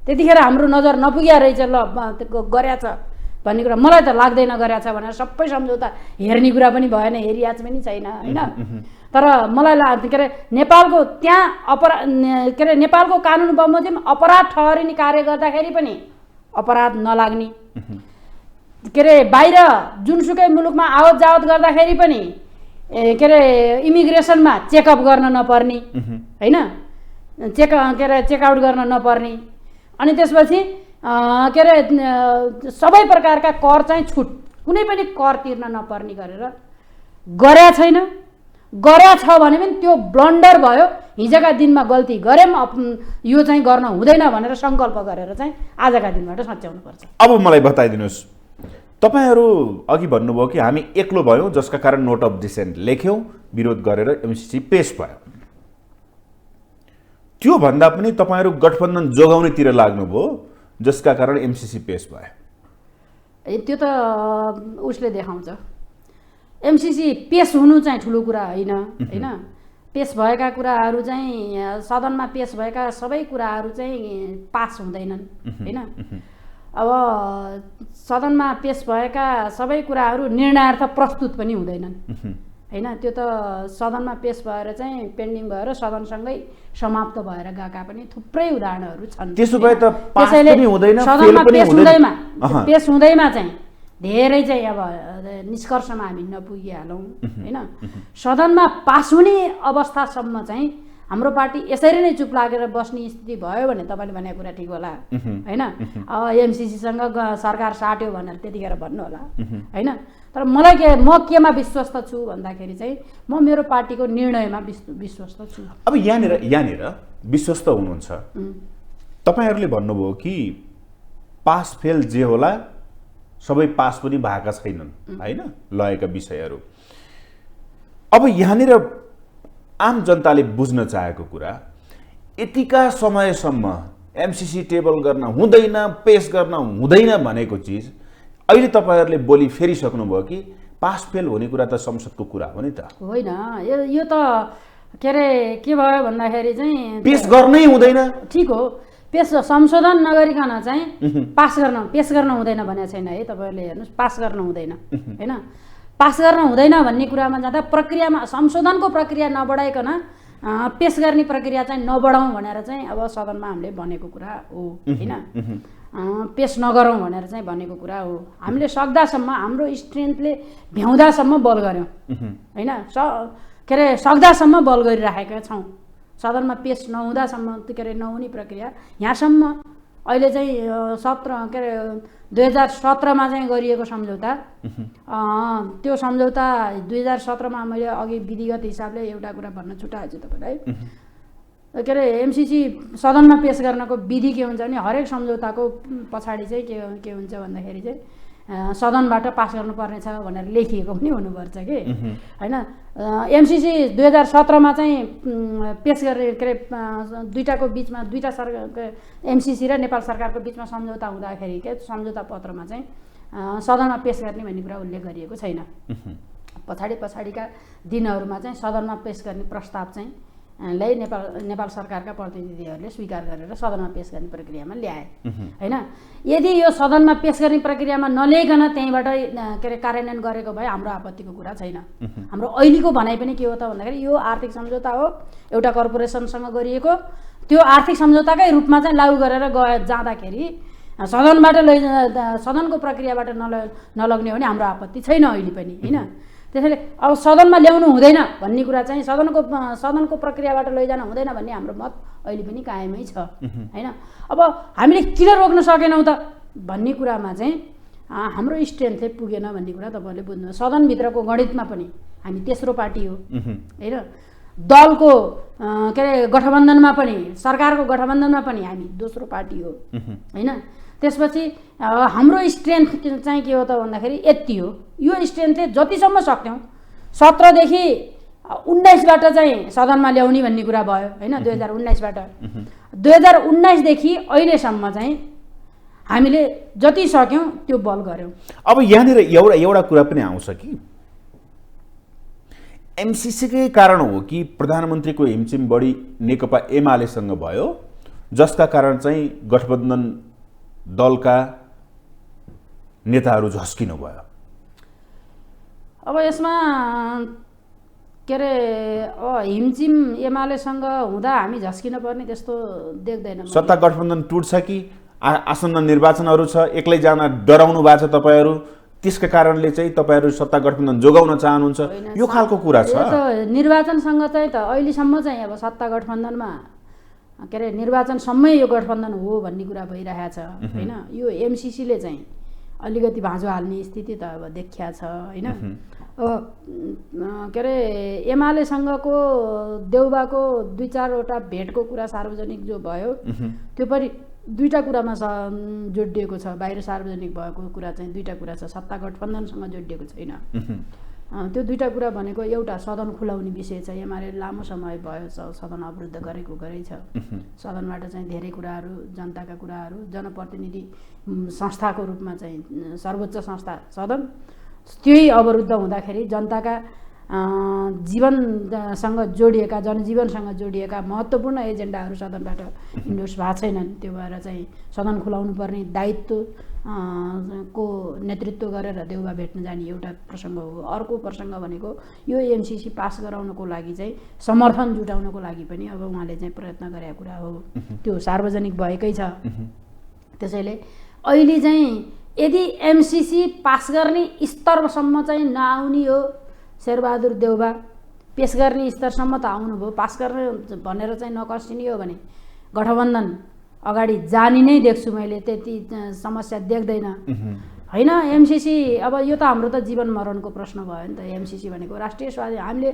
त्यतिखेर हाम्रो नजर नपुग्या रहेछ, ल गरेछ भन्ने कुरा मलाई त लाग्दैन गरेछ भनेर सबै सम्झौता हेर्ने कुरा पनि भएन, हेरियाच पनि छैन होइन। तर मलाई के अरे नेपालको त्यहाँ के अरे नेपालको कानुन बमोजिम अपराध ठहरिने कार्य गर्दाखेरि पनि अपराध नलाग्ने, के अरे बाहिर जुनसुकै मुलुकमा आवत जावत गर्दाखेरि पनि के अरे इमिग्रेसनमा चेकअप गर्न नपर्ने होइन, के अरे चेकआउट गर्न नपर्ने, अनि त्यसपछि के अरे सबै प्रकारका कर चाहिँ छुट, कुनै पनि कर तिर्न नपर्ने गरेर गरे छैन। गरे छ भने पनि त्यो ब्लन्डर भयो, हिजोका दिनमा गल्ती गऱ्यौँ, यो चाहिँ गर्न हुँदैन भनेर सङ्कल्प गरेर चाहिँ आजका दिनबाट सच्याउनु पर्छ। अब मलाई बताइदिनुहोस्, तपाईहरू अघि भन्नुभयो कि हामी एक्लो भयौँ जसका कारण नोट अफ डिसेन्ट लेख्यौँ, विरोध गरेर एमसिसी पेश भयो। त्यो भन्दा पनि तपाईहरू गठबन्धन जोगाउनेतिर लाग्नुभयो जसका कारण एमसिसी पेश भयो। त्यो त उसले देखाउँछ। एमसिसी पेश हुनु चाहिँ ठुलो कुरा होइन होइन। पेश भएका कुराहरू चाहिँ सदनमा पेश भएका सबै कुराहरू चाहिँ पास हुँदैनन् होइन। अब सदनमा पेश भएका सबै कुराहरू निर्णयार्थ प्रस्तुत पनि हुँदैनन् होइन। त्यो त सदनमा पेश भएर चाहिँ पेन्डिङ भएर सदनसँगै समाप्त भएर गएका पनि थुप्रै उदाहरणहरू छन्। त्यसो भए त पास पनि हुँदैन, सदनमा पेश हुँदैमा चाहिँ धेरै चाहिँ अब निष्कर्षमा हामी नपुगिहालौँ होइन। सदनमा पास हुने अवस्थासम्म चाहिँ हाम्रो पार्टी यसरी नै चुप लागेर बस्ने स्थिति भयो भने तपाईँले भनेको कुरा ठिक होला होइन। अब एमसिसीसँग सरकार साट्यो भनेर त्यतिखेर भन्नु होला होइन। तर मलाई म केमा विश्वस्त छु भन्दाखेरि चाहिँ म मेरो पार्टीको निर्णयमा विश्वस्त छु। अब यहाँनिर विश्वस्त हुनुहुन्छ, तपाईँहरूले भन्नुभयो कि पास फेल जे होला सबै पास पनि भएका छैनन् होइन लगेका विषयहरू। अब यहाँनिर आम जनताले बुझ्न चाहेको कुरा, यतिका समयसम्म एमसिसी टेबल गर्न हुँदैन, पेश गर्न हुँदैन भनेको चिज अहिले तपाईँहरूले बोली फेरिसक्नुभयो कि पास फेल हुने कुरा त संसदको कुरा हो नि त। होइन, यो त के अरे के भयो भन्दाखेरि चाहिँ पेश गर्नै हुँदैन। ठिक हो, पेश संशोधन नगरिकन चाहिँ पेश गर्न हुँदैन भनेको छैन है। तपाईँहरूले हेर्नुहोस्, पास गर्न हुँदैन होइन। पास गर्न हुँदैन भन्ने कुरामा जाँदा प्रक्रियामा संशोधनको प्रक्रिया नबढाइकन पेश गर्ने प्रक्रिया चाहिँ नबढाउँ भनेर चाहिँ अब सदनमा हामीले भनेको कुरा हो होइन। पेश नगरौँ भनेर चाहिँ भनेको कुरा हो। हामीले सक्दासम्म हाम्रो स्ट्रेन्थले भ्याउँदासम्म बल गऱ्यौँ होइन। के अरे सक्दासम्म बल गरिराखेका छौँ। सदनमा पेश नहुँदासम्म के अरे नहुने प्रक्रिया यहाँसम्म अहिले चाहिँ 2017मा चाहिँ गरिएको सम्झौता, त्यो सम्झौता 2017मा मैले अघि विधिगत हिसाबले एउटा कुरा भन्न छुटाएछु तपाईँलाई। के अरे एमसिसी सदनमा पेश गर्नको विधि के हुन्छ भने हरेक सम्झौताको पछाडि चाहिँ के हुन्छ भन्दाखेरि चाहिँ सदनबाट पास गर्नुपर्ने छ भनेर लेखिएको पनि हुनुपर्छ कि होइन। एमसिसी 2017मा चाहिँ पेश गरे के अरे दुईटाको बिचमा दुईटा एमसिसी र नेपाल सरकारको बिचमा सम्झौता हुँदाखेरि के सम्झौता पत्रमा चाहिँ सदनमा पेश गर्ने भन्ने कुरा उल्लेख गरिएको छैन। पछाडिका दिनहरूमा चाहिँ सदनमा पेश गर्ने प्रस्ताव चाहिँ लाई नेपाल सरकारका प्रतिनिधिहरूले स्वीकार गरेर सदनमा पेश गर्ने प्रक्रियामा ल्याए हैन। यदि यो सदनमा पेश गर्ने प्रक्रियामा नल्याइकन त्यहीँबाट के अरे कार्यान्वयन गरेको भए हाम्रो आपत्तिको कुरा छैन। हाम्रो अहिलेको भनाइ पनि के हो त भन्दाखेरि यो आर्थिक सम्झौता हो, एउटा कर्पोरेसनसँग गरिएको, त्यो आर्थिक सम्झौताकै रूपमा चाहिँ लागू गरेर जाँदाखेरि सदनको प्रक्रियाबाट नलग्ने हो भने हाम्रो आपत्ति छैन अहिले पनि हैन। त्यसैले अब सदनमा ल्याउनु हुँदैन भन्ने कुरा चाहिँ सदनको प्रक्रियाबाट लैजान हुँदैन भन्ने हाम्रो मत अहिले पनि कायमै छ हैन। अब हामीले किन रोक्न सकेनौँ त भन्ने कुरामा चाहिँ हाम्रो स्ट्रेन्थले पुगेन भन्ने कुरा तपाईँहरूले बुझ्नु। सदनभित्रको गणितमा पनि हामी तेस्रो पार्टी हो हैन, दलको के अरे गठबन्धनमा पनि, सरकारको गठबन्धनमा पनि हामी दोस्रो पार्टी हो हैन। त्यसपछि हाम्रो स्ट्रेन्थ चाहिँ के हो त भन्दाखेरि यति हो, यो स्ट्रेन्थले जतिसम्म सक्थ्यौँ 17 देखि 19बाट चाहिँ सदनमा ल्याउने भन्ने कुरा भयो हैन। 2019बाट 2019 देखि अहिलेसम्म चाहिँ हामीले जति सक्यौँ त्यो बल गऱ्यौँ। अब यहाँनिर एउटा कुरा पनि आउँछ कि एमसीसीकै कारण हो कि प्रधानमन्त्रीको हिमचिम बढी नेकपा एमालेसँग भयो, जसका कारण चाहिँ गठबन्धन दलका नेताहरू झस्किनु भयो। अब यसमा के अरे हिमचिम एमालेसँग हुँदा हामी झस्किन पर्ने त्यस्तो देख्दैन। सत्ता गठबन्धन टुट्छ कि आसन्न निर्वाचनहरू छ, एक्लै जान डराउनु भएको छ तपाईँहरू, त्यसका कारणले चाहिँ तपाईँहरू सत्ता गठबन्धन जोगाउन चाहनुहुन्छ, यो खालको कुरा छ। निर्वाचनसँग चाहिँ त अहिलेसम्म चाहिँ अब सत्ता गठबन्धनमा के अरे निर्वाचनसम्मै यो गठबन्धन हो भन्ने कुरा भइरहेछ हैन। यो एमसीसीले चाहिँ अलिकति भाँजो हाल्ने स्थिति त अब देखिया छ हैन। के अरे एमालेसँगको देउबाको 2-4वटा भेटको कुरा सार्वजनिक जो भयो त्यो पनि दुईटा कुरामा जोडिएको छ। बाहिर सार्वजनिक भएको कुरा चाहिँ दुईटा कुरा छ, सत्ता गठबन्धनसँग जोडिएको छैन। त्यो दुईटा कुरा भनेको एउटा सदन खुलाउने विषय छ। एमाले लामो समय भयो सदन अवरुद्ध गरेको छ। सदनबाट चाहिँ धेरै कुराहरू, जनताका कुराहरू, जनप्रतिनिधि संस्थाको रूपमा चाहिँ सर्वोच्च संस्था सदन, त्यही अवरुद्ध हुँदाखेरि जनताका जीवनसँग जोडिएका, जनजीवनसँग जोडिएका महत्त्वपूर्ण एजेन्डाहरू सदनबाट इन्डोर्स भएको छैनन्। त्यो भएर चाहिँ सदन खुलाउनु पर्ने दायित्व को नेतृत्व गरेर देउबा भेट्न जाने एउटा प्रसङ्ग हो। अर्को प्रसङ्ग भनेको यो एमसीसी पास गराउनको लागि चाहिँ समर्थन जुटाउनको लागि पनि अब उहाँले चाहिँ प्रयत्न गरेका कुरा हो, त्यो सार्वजनिक भएकै छ। त्यसैले अहिले चाहिँ यदि एमसीसी पास गर्ने स्तरसम्म चाहिँ नआउने हो, शेरबहादुर देउबा पेश गर्ने स्तरसम्म त आउनुभयो, पास गर्ने भनेर चाहिँ नकसिने हो भने गठबन्धन अगाडि जाने नै देख्छु मैले, त्यति समस्या देख्दैन हैन। एमसीसी अब यो त हाम्रो त जीवन मरणको प्रश्न भयो नि त। एमसीसी भनेको राष्ट्रिय स्वाधीन, हामीले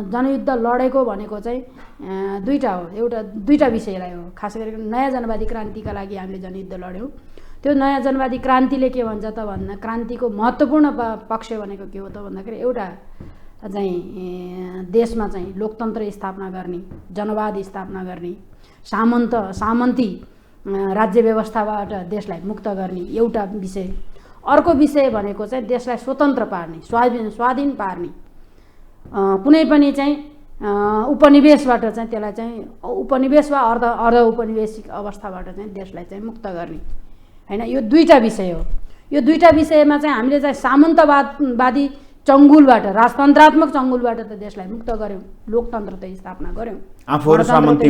जनयुद्ध लडेको भनेको चाहिँ दुईटा हो, दुईटा विषयलाई हो। खास गरी नयाँ जनवादी क्रान्तिका लागि हामीले जनयुद्ध लड्यौँ। त्यो नयाँ जनवादी क्रान्तिले के भन्छ त भन्दा, क्रान्तिको महत्त्वपूर्ण पक्ष भनेको के हो त भन्दाखेरि एउटा चाहिँ देशमा चाहिँ लोकतन्त्र स्थापना गर्ने, जनवाद स्थापना गर्ने, सामन्ती राज्य व्यवस्थाबाट देशलाई मुक्त गर्ने एउटा विषय। अर्को विषय भनेको चाहिँ देशलाई स्वतन्त्र पार्ने, स्वाधीन पार्ने, कुनै पनि चाहिँ उपनिवेशबाट चाहिँ त्यसलाई चाहिँ उपनिवेश वा अर्ध उपनिवेशिक अवस्थाबाट चाहिँ देशलाई चाहिँ मुक्त गर्ने हैन। यो दुईटा विषय हो। यो दुईटा विषयमा चाहिँ हामीले चाहिँ सामन्तवादी चङ्गुलबाट, राजतन्त्रात्मक चङ्गुलबाट त देशलाई मुक्त गर्यौँ, लोकतन्त्र त स्थापना गर्यौँ। आफूहरू सामन्ती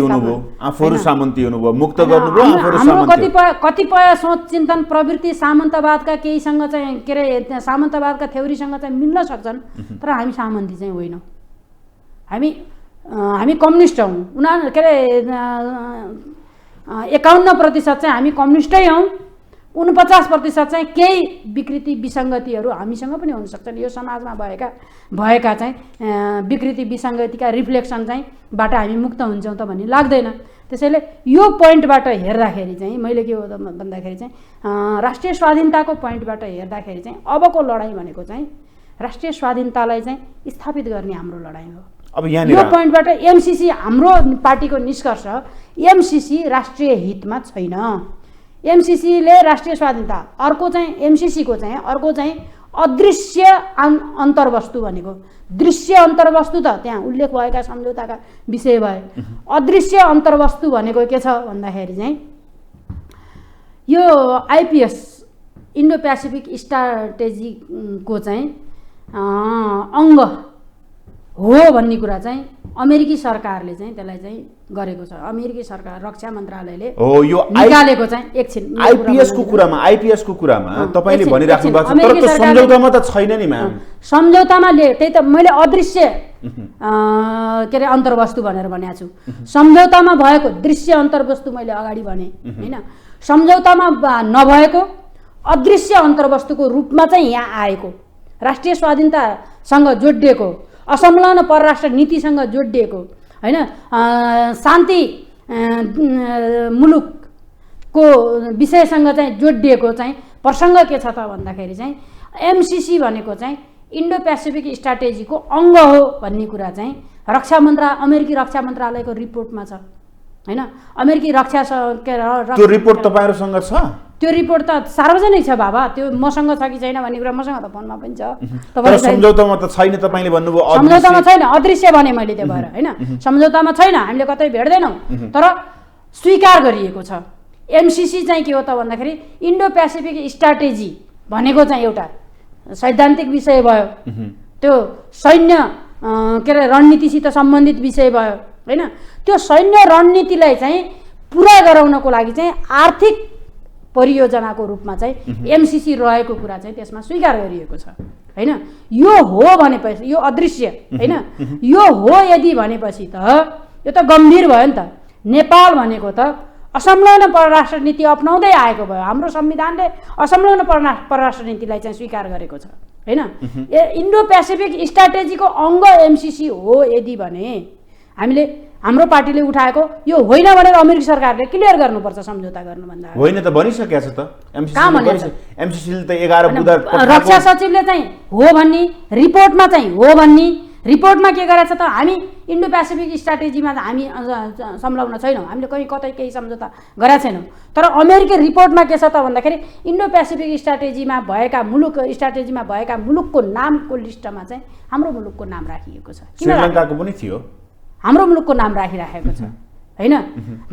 हुनुभयो, मुक्त गर्नुभयो आफूहरू सामन्ती। कतिपय सोच चिन्तन प्रवृत्ति सामन्तवादका केहीसँग चाहिँ के अरे सामन्तवादका थ्योरीसँग चाहिँ मिल्न सक्छन्, तर हामी सामन्ती चाहिँ होइनौँ। हामी कम्युनिस्ट हौँ। उनीहरू के अरे 51% चाहिँ हामी कम्युनिस्टै हौँ, 49% चाहिँ केही विकृति विसङ्गतिहरू हामीसँग पनि हुन सक्छन्। यो समाजमा भएका चाहिँ विकृति विसङ्गतिका रिफ्लेक्सन चाहिँ बाट हामी मुक्त हुन्छौँ त भन्ने लाग्दैन। त्यसैले यो पोइन्टबाट हेर्दाखेरि चाहिँ मैले के हो त भन्दाखेरि चाहिँ राष्ट्रिय स्वाधीनताको पोइन्टबाट हेर्दाखेरि चाहिँ अबको लडाइँ भनेको चाहिँ राष्ट्रिय स्वाधीनतालाई चाहिँ स्थापित गर्ने हाम्रो लडाइँ हो। अब यहाँनिर यो पोइन्टबाट एमसीसी, हाम्रो पार्टीको निष्कर्ष एमसीसी राष्ट्रिय हितमा छैन। एमसीसीले राष्ट्रिय स्वाधीनता, अर्को चाहिँ एमसीसीको चाहिँ अर्को चाहिँ अदृश्य अन्तर्वस्तु भनेको दृश्य अन्तर्वस्तु त त्यहाँ उल्लेख भएका सम्झौताका विषय भए। अदृश्य अन्तर्वस्तु भनेको के छ भन्दाखेरि चाहिँ यो आइपिएस इन्डो पेसिफिक स्ट्राटेजीको चाहिँ अङ्ग हो भन्ने कुरा चाहिँ अमेरिकी सरकारले चाहिँ त्यसलाई चाहिँ गरेको छ। अमेरिकी सरकार रक्षा मन्त्रालयले हो यो निकालेको चाहिँ एकछिन आइपिएस को कुरामा तपाईले भनिराख्नु भएको छ तर त्यो सम्झौतामा त छैन नि म्याम। सम्झौतामा त्यही त मैले अदृश्य के अरे अन्तर्वस्तु भनेर भनेको छु। सम्झौतामा भएको दृश्य अन्तर्वस्तु मैले अगाडि भने हैन। सम्झौतामा नभएको अदृश्य अन्तर्वस्तुको रूपमा चाहिँ यहाँ आएको राष्ट्रिय स्वाधीनतासँग जोडिएको असंलग्न परराष्ट्र नीतिसँग जोडिएको हैन शान्ति मुलुकको विषयसँग चाहिँ जोडिएको चाहिँ प्रसङ्ग के छ त भन्दाखेरि चाहिँ एमसिसी भनेको चाहिँ इन्डो पेसिफिक स्ट्राटेजीको अङ्ग हो भन्ने कुरा चाहिँ अमेरिकी रक्षा मन्त्रालयको रिपोर्टमा छ हैन। अमेरिकी रक्षा त्यो रिपोर्ट तपाईहरुसँग छ? त्यो रिपोर्ट त सार्वजनिक छ बाबा। त्यो मसँग छ कि छैन भन्ने कुरा मसँग त फोनमा पनि छ। तर सम्झौतामा त छैन तपाईले भन्नुभयो। सम्झौतामा छैन अदृश्य भने मैले त्यो भएर हैन। सम्झौतामा छैन हामीले कतै भेट्दैनौँ तर स्वीकार गरिएको छ। एमसिसी चाहिँ के हो त भन्दाखेरि इन्डो पेसिफिक स्ट्राटेजी भनेको चाहिँ एउटा सैद्धान्तिक विषय भयो। त्यो सैन्य के अरे रणनीतिसित सम्बन्धित विषय भयो हैन। त्यो सैन्य रणनीतिलाई चाहिँ पुरा गराउनको लागि चाहिँ आर्थिक परियोजनाको रूपमा चाहिँ एमसिसी रहेको कुरा चाहिँ त्यसमा स्वीकार गरिएको छ हैन। यो हो भनेपछि यो अदृश्य हैन। यो हो यदि भनेपछि त यो त गम्भीर भयो नि त। नेपाल भनेको त असंलग्न परराष्ट्र नीति अपनाउँदै आएको भयो। हाम्रो संविधानले असंलग्न परराष्ट्र नीतिलाई चाहिँ स्वीकार गरेको छ हैन। इन्डो पेसिफिक स्ट्राटेजीको अङ्ग एमसिसी हो यदि भने हामीले हाम्रो पार्टीले उठाएको यो होइन भनेर अमेरिकी सरकारले क्लियर गर्नुपर्छ सम्झौता गर्नुभन्दा। होइन त भनिसकेको छ त एमसिसीले त 11 बुधबार रक्षा सचिवले चाहिँ हो भन्ने रिपोर्टमा चाहिँ हो भन्ने रिपोर्टमा के गरेछ त हामी इन्डो पेसिफिक स्ट्राटेजीमा हामी संलग्न छैनौँ। हामीले कतै केही सम्झौता गरेका छैनौँ। तर अमेरिकी रिपोर्टमा के छ त भन्दाखेरि इन्डो पेसिफिक स्ट्राटेजीमा भएका मुलुकको नामको लिस्टमा चाहिँ हाम्रो मुलुकको नाम राखिएको छ। श्रीलङ्काको पनि थियो। हाम्रो मुलुकको नाम राखिराखेको छ हैन।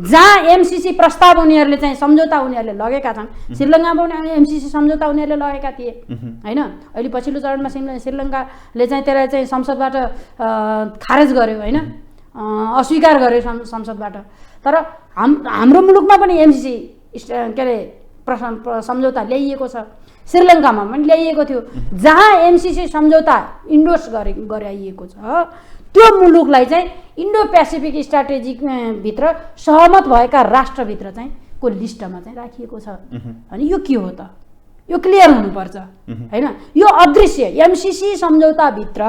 जहाँ एमसिसी प्रस्ताव उनीहरूले चाहिँ सम्झौता उनीहरूले लगेका छन्। श्रीलङ्कामा पनि एमसिसी सम्झौता उनीहरूले लगेका थिए हैन। अहिले पछिल्लो चरणमा श्रीलङ्काले चाहिँ त्यसलाई चाहिँ संसदबाट खारेज गर्यो हैन, अस्वीकार गर्यो संसदबाट। तर हाम्रो मुलुकमा पनि एमसिसी के अरे सम्झौता ल्याइएको छ। श्रीलङ्कामा पनि ल्याइएको थियो। जहाँ एमसिसी सम्झौता इन्डोर्स गराइएको छ त्यो मुलुकलाई चाहिँ इन्डो पेसिफिक स्ट्राटेजी भित्र सहमत भएका राष्ट्रभित्र चाहिँ को लिस्टमा चाहिँ राखिएको छ। अनि यो के हो त? यो क्लियर हुनुपर्छ हैन। यो अदृश्य एमसिसी सम्झौताभित्र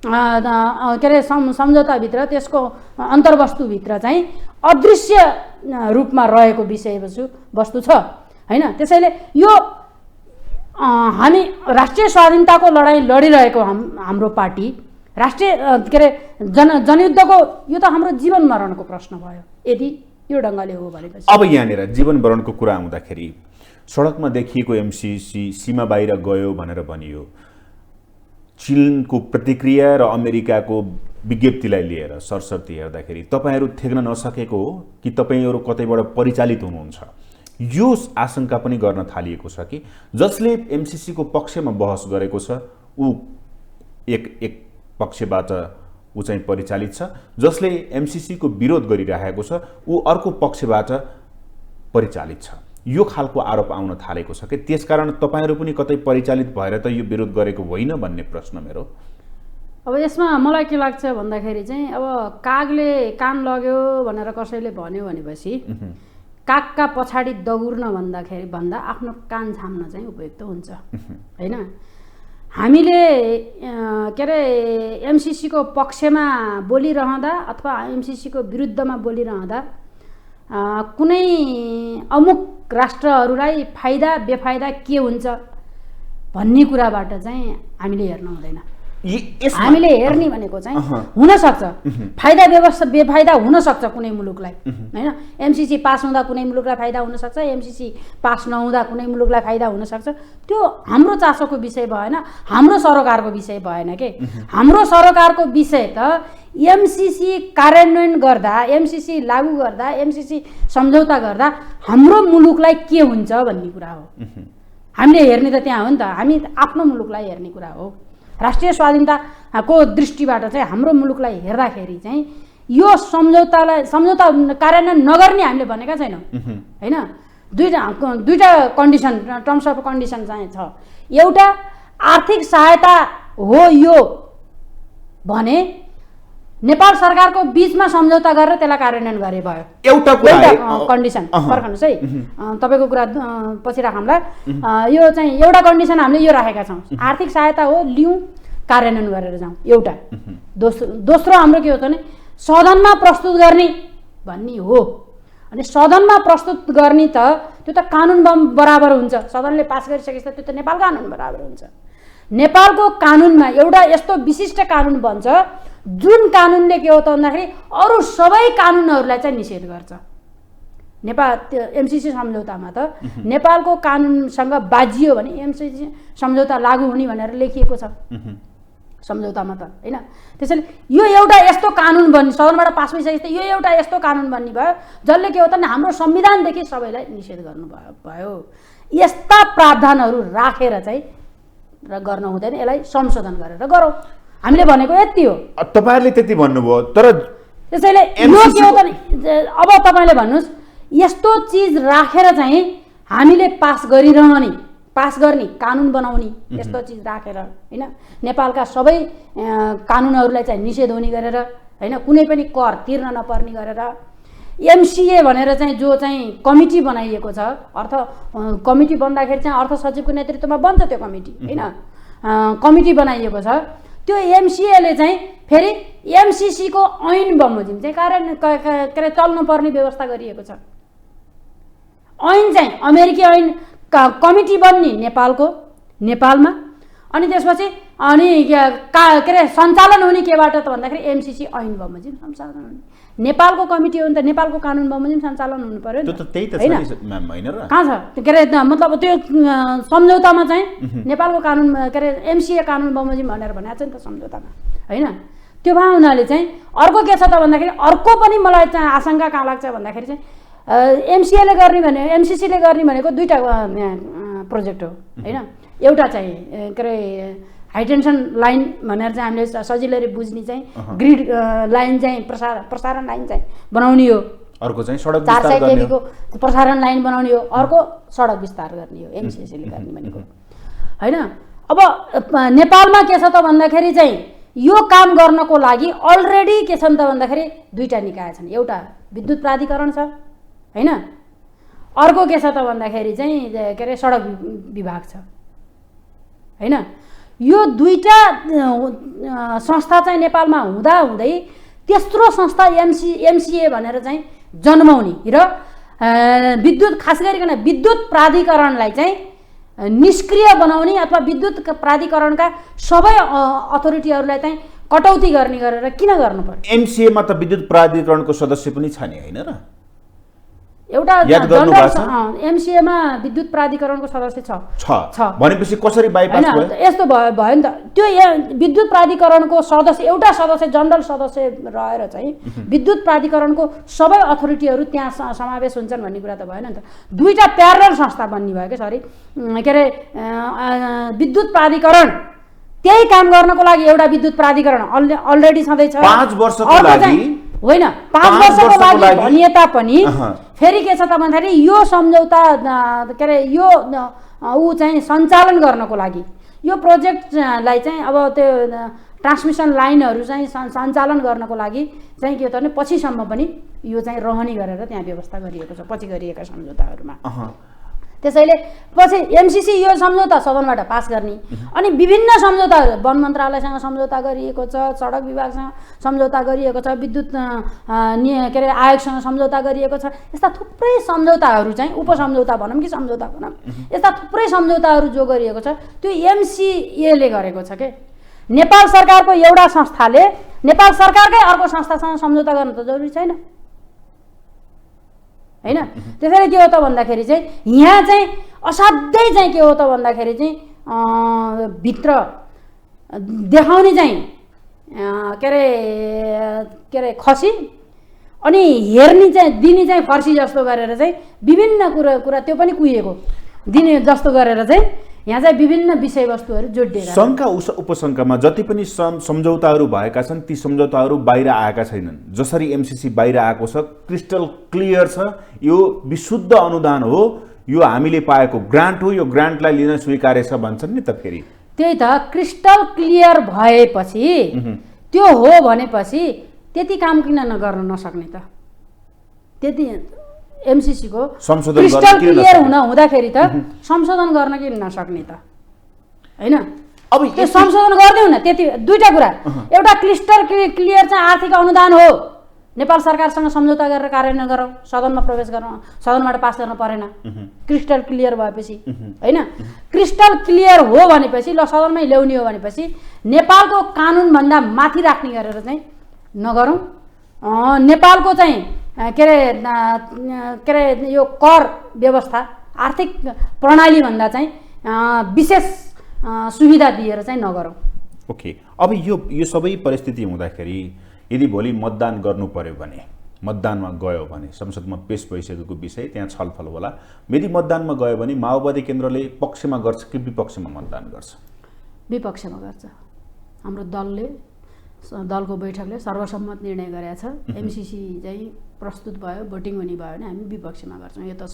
के अरे सम्झौताभित्र त्यसको अन्तर्वस्तुभित्र चाहिँ अदृश्य रूपमा रहेको वस्तु छ हैन। त्यसैले यो हामी राष्ट्रिय स्वाधीनताको लडाईँ लडिरहेको हाम्रो पार्टी राष्ट्रिय के अरे जनयुद्धको यो त हाम्रो जीवन मरणको प्रश्न भयो यदि यो ढङ्गले हो भनेपछि। अब यहाँनिर जीवन मरणको कुरा आउँदाखेरि सडकमा देखिएको एमसिसी सीमा बाहिर गयो भनेर भनियो। चीनको प्रतिक्रिया र अमेरिकाको विज्ञप्तिलाई लिएर सरसर्ती हेर्दाखेरि तपाईहरू थेग्न नसकेको हो कि तपाईहरू कतैबाट परिचालित हुनुहुन्छ? यो आशंका पनि गर्न थालिएको छ कि जसले एमसिसी को पक्षमा बहस गरेको छ ऊ एक पक्षबाट ऊ चाहिँ परिचालित छ, जसले एमसिसी को विरोध गरिरहेको छ ऊ अर्को पक्षबाट परिचालित छ। यो खालको आरोप आउन थालेको छ कि त्यसकारण तपाईहरू पनि कतै परिचालित भएर त यो विरोध गरेको होइन भन्ने प्रश्न मेरो। अब यसमा मलाई के लाग्छ भन्दाखेरि चाहिँ अब कागले कान लग्यो भनेर कसैले भन्यो भनेपछि कागका पछाडि दगुर्न भन्दा आफ्नो कान छाम्न चाहिँ उपयुक्त हुन्छ हैन। हामीले के अरे एमसिसी को पक्षमा बोलिरहँदा अथवा एमसिसी को विरुद्धमा बोलिरहँदा कुनै अमुक राष्ट्रहरूलाई फाइदा बेफाइदा के हुन्छ भन्ने कुराबाट चाहिँ हामीले हेर्नु हुँदैन। हामीले हेर्ने भनेको चाहिँ हुनसक्छ फाइदा व्यवस्था बेफाइदा हुनसक्छ कुनै मुलुकलाई होइन। एमसिसी पास हुँदा कुनै मुलुकलाई फाइदा हुनसक्छ, एमसिसी पास नहुँदा कुनै मुलुकलाई फाइदा हुनसक्छ। त्यो हाम्रो चासोको विषय भएन, हाम्रो सरकारको विषय भएन के। हाम्रो सरकारको विषय त एमसिसी कार्यान्वयन गर्दा, एमसिसी लागू गर्दा, एमसिसी सम्झौता गर्दा हाम्रो मुलुकलाई के हुन्छ भन्ने कुरा हो। हामीले हेर्ने त त्यहाँ हो नि त, हामी आफ्नो मुलुकलाई हेर्ने कुरा हो। राष्ट्रिय स्वाधीनताको दृष्टिबाट चाहिँ हाम्रो मुलुकलाई हेर्दाखेरि चाहिँ यो सम्झौता कार्यान्वयन नगर्ने हामीले भनेका छैनौँ होइन। दुईटा कन्डिसन, टर्म्स अफ कन्डिसन चाहिँ छ। एउटा आर्थिक सहायता हो यो भने नेपाल सरकारको बीचमा सम्झौता गरेर त्यसलाई कार्यान्वयन गरे भयो। एउटा कन्डिसन पर्खनुहोस् है, तपाईँको कुरा पछि राखौँला। यो चाहिँ एउटा कन्डिसन हामीले यो राखेका छौँ, आर्थिक सहायता हो लिउँ कार्यान्वयन गरेर जाउँ एउटा। दोस्रो हाम्रो के हो त भने सदनमा प्रस्तुत गर्ने भन्ने हो। अनि सदनमा प्रस्तुत गर्ने त त्यो त कानुन बराबर हुन्छ, सदनले पास गरिसकेपछि त्यो त नेपाल कानुन बराबर हुन्छ। नेपालको कानुनमा एउटा यस्तो विशिष्ट कानुन बन्छ जुन कानुनले के हो त भन्दाखेरि अरू सबै कानुनहरूलाई चाहिँ निषेध गर्छ। नेपाल एमसिसी सम्झौतामा त नेपालको कानुनसँग बाजियो भने एमसिसी सम्झौता लागू हुने भनेर लेखिएको छ सम्झौतामा त होइन। त्यसैले यो एउटा यस्तो कानुन बन्ने, सदनबाट पास भइसकेपछि यो एउटा यस्तो कानुन बन्ने भयो जसले के हो त हाम्रो संविधानदेखि सबैलाई निषेध गर्नु भयो। यस्ता प्रावधानहरू राखेर चाहिँ र गर्न हुँदैन, यसलाई संशोधन गरेर गरौँ हामीले भनेको यति हो। तपाईहरुले त्यति भन्नुभयो, तर त्यसैले यो के हो त अब तपाईले भन्नुस् यस्तो चीज राखेर चाहिँ हामीले पास गरिरहने, पास गर्ने, कानुन बनाउने यस्तो चीज राखेर हैन, नेपालका सबै कानुनहरूलाई चाहिँ निषेध हुने गरेर हैन, कुनै पनि कर तिर्न नपर्ने गरेर एमसीए भनेर चाहिँ जो चाहिँ कमिटी बनाइएको छ, अर्थ कमिटी बन्दाखेरि चाहिँ अर्थ सचिवको नेतृत्वमा बन्छ त्यो कमिटी हैन, कमिटी बनाइएको छ। त्यो एमसीएले चाहिँ फेरि एमसीसी को ऐन बमोजिम चाहिँ कार्य चल्नु पर्ने व्यवस्था गरिएको छ। ऐन चाहिँ अमेरिकी ऐन कमिटी बन्ने नेपालमा, अनि त्यसपछि अनि के अरे सञ्चालन हुने केबाट त भन्दाखेरि एमसीसी ऐन बमोजिम सञ्चालन हुने। नेपालको कमिटी हो नि त, नेपालको कानुन बमोजिम सञ्चालन हुनु पर्यो नि त। त्यही त छ नि म्याम, हैन र? कहाँ छ के अरे मतलब त्यो सम्झौतामा चाहिँ नेपालको कानुन के अरे एमसीए कानुन बमोजिम भनेर भनेको छ नि त सम्झौतामा हैन। त्यो भए हुनाले चाहिँ अर्को के छ त भन्दाखेरि अर्को पनि मलाई चाहिँ आशंका कहाँ लाग्छ भन्दाखेरि चाहिँ एमसीएले गर्ने भने एमसीसीले गर्ने भनेको दुईटा प्रोजेक्ट हो हैन। एउटा चाहिँ के अरे हाइटेन्सन लाइन भनेर चाहिँ हामीले सजिलै बुझ्ने चाहिँ ग्रिड लाइन चाहिँ प्रसारण लाइन चाहिँ बनाउने हो। अर्को चाहिँ सडक 400 केभीको प्रसारण लाइन बनाउने हो। अर्को सडक विस्तार गर्ने हो एमसीसीले गर्ने भनेको हैन। अब नेपालमा के छ त भन्दाखेरि चाहिँ यो काम गर्नको लागि अलरेडी के छन् त भन्दाखेरि दुईटा निकाय छन्। एउटा विद्युत प्राधिकरण छ हैन, अर्को के छ त भन्दाखेरि चाहिँ के अरे सडक विभाग छ हैन। यो दुईटा संस्था चाहिँ नेपालमा हुँदा हुँदै तेस्रो संस्था एमसीए भनेर चाहिँ जन्माउने र विद्युत खास गरिकन विद्युत प्राधिकरणलाई चाहिँ निष्क्रिय बनाउने अथवा विद्युत प्राधिकरणका सबै अथोरिटीहरूलाई चाहिँ कटौती गर्ने गरेर किन गर्नु पर्यो? एमसीएमा त विद्युत प्राधिकरणको सदस्य पनि छ नि हैन र? एउटा एमसीएमा विद्युत प्राधिकरणको सदस्य छ भनेपछि कसरी बाइपास भयो? यस्तो भयो नि त, त्यो विद्युत प्राधिकरणको सदस्य एउटा सदस्य जनरल सदस्य रहेर चाहिँ विद्युत प्राधिकरणको सबै अथोरिटीहरू त्यहाँ समावेश हुन्छन् भन्ने कुरा त भएन नि त। दुईटा प्यारलल संस्था बन्ने भयो के, सरी के अरे विद्युत प्राधिकरण त्यही काम गर्नको लागि एउटा विद्युत प्राधिकरण अलरेडी छँदैछ 5 वर्षको लागि होइन, 5 वर्षको लागि भनिए तापनि फेरि के छ त भन्दाखेरि यो सम्झौता के अरे यो ऊ चाहिँ सञ्चालन गर्नको लागि यो प्रोजेक्टलाई चाहिँ अब त्यो ट्रान्समिसन लाइनहरू चाहिँ सञ्चालन गर्नको लागि चाहिँ के हो त भने पछिसम्म पनि यो चाहिँ रहने गरेर त्यहाँ व्यवस्था गरिएको छ पछि गरिएका सम्झौताहरूमा। त्यसैले पछि एमसीसी यो सम्झौता सदनबाट पास गर्ने, अनि विभिन्न सम्झौताहरू वन मन्त्रालयसँग सम्झौता गरिएको छ, सडक विभागसँग सम्झौता गरिएको छ, विद्युत के अरे आयोगसँग सम्झौता गरिएको छ। यस्ता थुप्रै सम्झौताहरू चाहिँ उपसम्झौता भनौँ कि सम्झौता भनौँ, यस्ता थुप्रै सम्झौताहरू जो गरिएको छ त्यो एमसीएले गरेको छ के। नेपाल सरकारको एउटा संस्थाले नेपाल सरकारकै अर्को संस्थासँग सम्झौता गर्न त जरुरी छैन हैन। त्यसैले के हो त भन्दाखेरि चाहिँ यहाँ चाहिँ असाध्यै चाहिँ के हो त भन्दाखेरि चाहिँ भित्र देखाउने चाहिँ के अरे खसी अनि हेर्ने चाहिँ दिने चाहिँ फर्सी जस्तो गरेर चाहिँ विभिन्न कुरा त्यो पनि कुहिएको दिने जस्तो गरेर चाहिँ यहाँ चाहिँ विभिन्न विषयवस्तुहरू जोडिएर शङ्का उपशङ्कामा जति पनि सम्झौताहरू भएका छन् ती सम्झौताहरू बाहिर आएका छैनन्। जसरी एमसीसी बाहिर आएको छ क्रिस्टल क्लियर छ, यो विशुद्ध अनुदान हो, यो हामीले पाएको ग्रान्ट हो, यो ग्रान्टलाई लिन स्वीकार्य छ भन्छन् नि त। फेरि त्यही त क्रिस्टल क्लियर भएपछि त्यो हो भनेपछि त्यति काम किन नगर्न नसक्ने त? त्यति एमसीसी को क्रिस्टल क्लियर हुँदाखेरि त संशोधन गर्न किन नसक्ने त? हैन, अब त्यो संशोधन गर्दै हुन त्यति दुईटा कुरा। एउटा क्रिस्टल क्लियर चाहिँ आर्थिक अनुदान हो, नेपाल सरकारसँग सम्झौता गरेर कार्यान्वयन गरौँ, सदनमा प्रवेश गरौँ, सदनबाट पास गर्न परेन क्रिस्टल क्लियर भएपछि हैन। क्रिस्टल क्लियर हो भनेपछि ल सदनमै ल्याउने हो भनेपछि नेपालको कानुनभन्दा माथि राख्ने गरेर चाहिँ नगरौँ। नेपालको चाहिँ के अरे यो कर व्यवस्था आर्थिक प्रणालीभन्दा चाहिँ विशेष सुविधा दिएर चाहिँ नगरौँ। ओके, अब यो सबै परिस्थिति हुँदाखेरि यदि भोलि मतदान गर्नु पर्यो भने, मतदानमा गयो भने, संसदमा पेश भइसकेको विषय त्यहाँ छलफल होला, यदि मतदानमा गयो भने माओवादी केन्द्रले पक्षमा गर्छ कि विपक्षमा मतदान गर्छ? विपक्षमा गर्छ। हाम्रो दलको बैठकले सर्वसम्मत निर्णय गरेको छ। एमसीसी चाहिँ प्रस्तुत भयो, भोटिङ हुने भयो भने हामी विपक्षमा गर्छौँ। यो त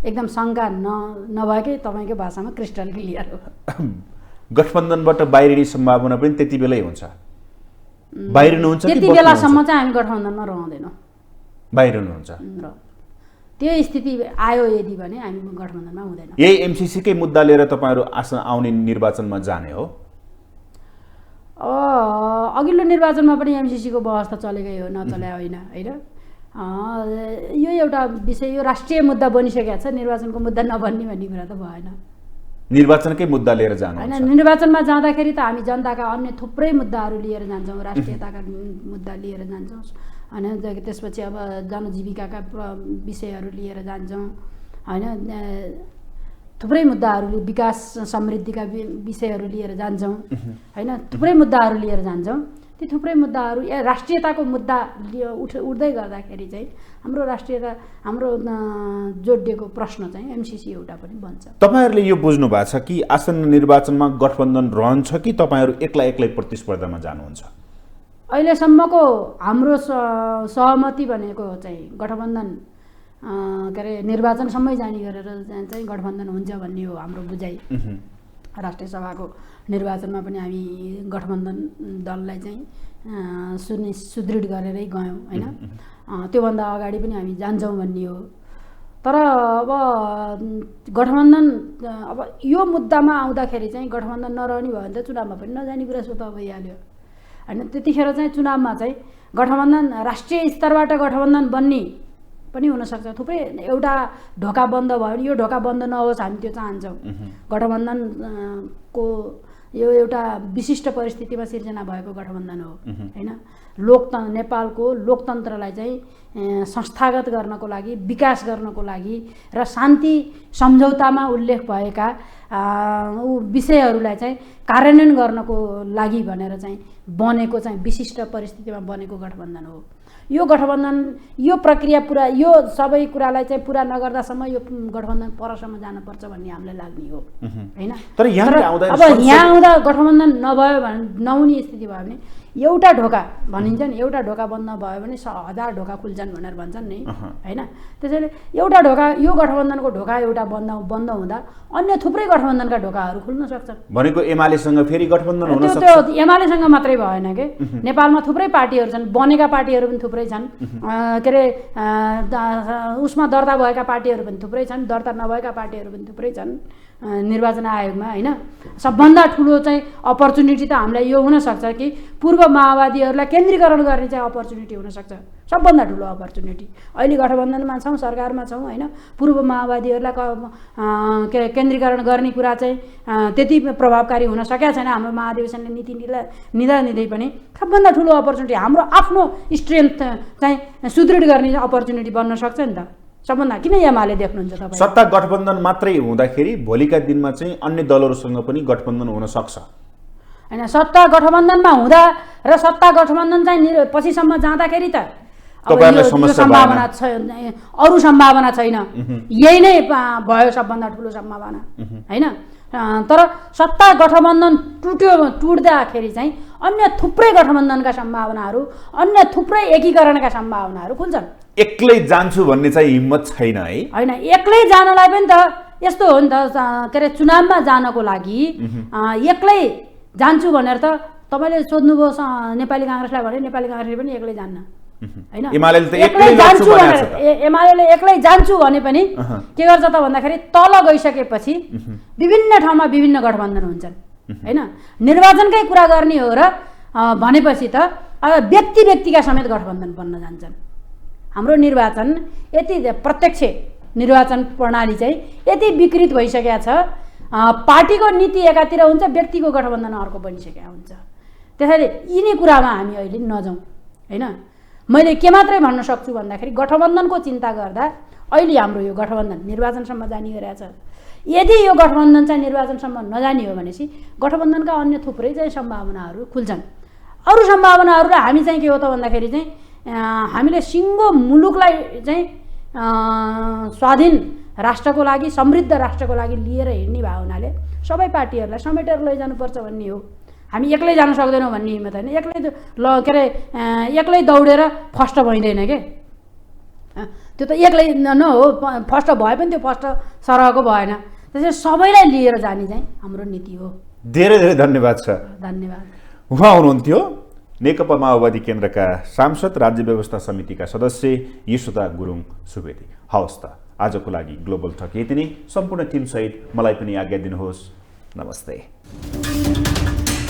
एकदम शङ्का नभएकै तपाईँको भाषामा क्रिस्टल क्लियर हो। गठबन्धनबाट बाहिरिने सम्भावना पनि त्यति बेलै हुन्छ? बाहिरिनुहुन्छ त्यति बेलासम्म चाहिँ हामी गठबन्धनमा रहँदैनौँ, बाहिरिनुहुन्छ। त्यो स्थिति आयो यदि भने हामी गठबन्धनमा हुँदैनौँ। यही एमसीसीकै मुद्दा लिएर तपाईँहरू आउने निर्वाचनमा जाने हो? अघिल्लो निर्वाचनमा पनि एमसीसीको बहस त चलेकै हो, नचले होइन होइन। यो एउटा विषय, यो राष्ट्रिय मुद्दा बनिसकेको छ, निर्वाचनको मुद्दा नबन्ने भन्ने कुरा त भएन। निर्वाचनकै मुद्दा लिएर जानु होइन, निर्वाचनमा जाँदाखेरि त हामी जनताका अन्य थुप्रै मुद्दाहरू लिएर जान्छौँ, राष्ट्रियताका मुद्दा लिएर जान्छौँ होइन। त्यसपछि अब जनजीविकाका विषयहरू लिएर जान्छौँ होइन, थुप्रै मुद्दाहरू, विकास समृद्धिका विषयहरू लिएर जान्छौँ होइन, थुप्रै मुद्दाहरू लिएर जान्छौँ। ती थुप्रै मुद्दाहरू राष्ट्रियताको मुद्दा उठ्दै गर्दाखेरि चाहिँ हाम्रो राष्ट्रियता, हाम्रो जोडिएको प्रश्न चाहिँ एमसीसी एउटा पनि बन्छ। तपाईँहरूले यो बुझ्नु भएको छ कि आसन्न निर्वाचनमा गठबन्धन रहन्छ कि तपाईँहरू एक्लै प्रतिस्पर्धामा जानुहुन्छ? अहिलेसम्मको हाम्रो सहमति भनेको चाहिँ गठबन्धन के अरे निर्वाचनसम्मै जाने गरेर चाहिँ गठबन्धन हुन्छ भन्ने हो हाम्रो बुझाइ। राष्ट्रिय सभाको निर्वाचनमा पनि हामी गठबन्धन दललाई चाहिँ सुदृढ गरेरै गयौँ होइन। त्योभन्दा अगाडि पनि हामी जान्छौँ भन्ने हो। तर अब गठबन्धन, अब यो मुद्दामा आउँदाखेरि चाहिँ गठबन्धन नरहने भयो भने त चुनावमा पनि नजाने कुरा स्वतः भइहाल्यो होइन। त्यतिखेर चाहिँ चुनावमा चाहिँ गठबन्धन, राष्ट्रिय स्तरबाट गठबन्धन बन्ने पनि हुनसक्छ। थुप्रै एउटा ढोका बन्द भयो भने यो ढोका बन्द नहोस्, हामी त्यो चाहन्छौँ। गठबन्धनको यो एउटा विशिष्ट परिस्थितिमा सिर्जना भएको गठबन्धन हो होइन। नेपालको लोकतन्त्रलाई चाहिँ संस्थागत गर्नको लागि, विकास गर्नको लागि र शान्ति सम्झौतामा उल्लेख भएका विषयहरूलाई चाहिँ कार्यान्वयन गर्नको लागि भनेर चाहिँ बनेको चाहिँ विशिष्ट परिस्थितिमा बनेको गठबन्धन हो। यो गठबन्धन, यो प्रक्रिया पुरा, यो सबै कुरालाई चाहिँ पुरा नगर्दासम्म यो गठबन्धन परसम्म जानुपर्छ भन्ने हामीलाई लाग्ने हो होइन। तर अब यहाँ आउँदा गठबन्धन नभयो भने, नहुने स्थिति भयो भने एउटा ढोका भनिन्छ नि, एउटा ढोका बन्द भयो भने 1000 ढोका खुल्छन् भनेर भन्छन् नि होइन। त्यसैले एउटा ढोका, यो गठबन्धनको ढोका एउटा बन्द हुँदा अन्य थुप्रै गठबन्धनका ढोकाहरू खुल्न सक्छन्। भनेको एमालेसँग फेरि गठबन्धन हुन सक्छ? त्यो एमालेसँग मात्रै भएन के, नेपालमा थुप्रै पार्टीहरू छन्, बनेका पार्टीहरू पनि थुप्रै छन् के अरे, उसमा दर्ता भएका पार्टीहरू पनि थुप्रै छन्, दर्ता नभएका पार्टीहरू पनि थुप्रै छन् निर्वाचन आयोगमा होइन सबभन्दा ठुलो चाहिँ अपर्च्युनिटी त हामीलाई यो हुनसक्छ कि पूर्व माओवादीहरूलाई केन्द्रीकरण गर्ने चाहिँ अपर्च्युनिटी हुनसक्छ सबभन्दा ठुलो अपर्च्युनिटी अहिले गठबन्धनमा छौँ सरकारमा छौँ होइन पूर्व माओवादीहरूलाई केन्द्रीकरण गर्ने कुरा चाहिँ त्यति प्रभावकारी हुन सकेको छैन हाम्रो महाधिवेशनले नीति निँदै पनि सबभन्दा ठुलो अपर्च्युनिटी हाम्रो आफ्नो स्ट्रेन्थ चाहिँ सुदृढ गर्ने अपर्च्युनिटी बन्न सक्छ नि त सबभन्दा किन एमाले देख्नुहुन्छ तपाईँ सत्ता गठबन्धन मात्रै हुँदाखेरि भोलिका दिनमा चाहिँ अन्य दलहरूसँग पनि गठबन्धन हुन सक्छ होइन सत्ता गठबन्धनमा हुँदा र सत्ता गठबन्धन चाहिँ पछिसम्म जाँदाखेरि त अब यो सम्भावना छैन अरू सम्भावना छैन यही नै भयो सबभन्दा ठुलो सम्भावना होइन तर सत्ता गठबन्धन टुट्दाखेरि चाहिँ अन्य थुप्रै गठबन्धनका सम्भावनाहरू अन्य थुप्रै एकीकरणका सम्भावनाहरू खुल्छन् एक्लै जान्छु भन्ने चाहिँ हिम्मत छैन है होइन एक्लै जानलाई पनि त यस्तो हो नि त के अरे चुनावमा जानको लागि एक्लै जान्छु भनेर त तपाईँले सोध्नुभयो नेपाली काङ्ग्रेसलाई भने नेपाली काङ्ग्रेसले पनि एक्लै जान्न होइन एमाले एक्लै जान्छु भने पनि के गर्छ त भन्दाखेरि तल गइसकेपछि विभिन्न ठाउँमा विभिन्न गठबन्धन हुन्छन् होइन निर्वाचनकै कुरा गर्ने हो र भनेपछि त अब व्यक्तिका समेत गठबन्धन बन्न जान्छन् हाम्रो निर्वाचन यति प्रत्यक्ष निर्वाचन प्रणाली चाहिँ यति विकृत भइसकेको छ पार्टीको नीति एकातिर हुन्छ व्यक्तिको गठबन्धन अर्को बनिसकेको हुन्छ त्यसैले यिनी कुरामा हामी अहिले नजाउँ होइन मैले के मात्रै भन्न सक्छु भन्दाखेरि गठबन्धनको चिन्ता गर्दा अहिले हाम्रो यो गठबन्धन निर्वाचनसम्म जाने गरेको छ यदि यो गठबन्धन चाहिँ निर्वाचनसम्म नजाने हो भनेपछि गठबन्धनका अन्य थुप्रै चाहिँ सम्भावनाहरू खुल्छन् अरू सम्भावनाहरूलाई हामी चाहिँ के हो त भन्दाखेरि चाहिँ हामीले सिङ्गो मुलुकलाई चाहिँ स्वाधीन राष्ट्रको लागि समृद्ध राष्ट्रको लागि लिएर हिँड्ने भए हुनाले सबै पार्टीहरूलाई समेटेर लैजानुपर्छ भन्ने हो हामी एक्लै जान सक्दैनौँ भन्ने हिम्मत होइन एक्लै के अरे एक्लै दौडेर फर्स्ट भइँदैन के त्यो त एक्लै न हो फर्स्ट भए पनि त्यो फर्स्ट सरहको भएन त्यसैले सबैलाई लिएर जाने चाहिँ हाम्रो नीति हो धेरै धेरै धन्यवाद छ धन्यवाद उहाँ हुनुहुन्थ्यो नेकपा माओवादी केन्द्रका सांसद राज्य व्यवस्था समितिका सदस्य यशोदा गुरुङ सुवेदी हवस् त आजको लागि ग्लोबल टक यति नै सम्पूर्ण टिमसहित मलाई पनि आज्ञा दिनुहोस् नमस्ते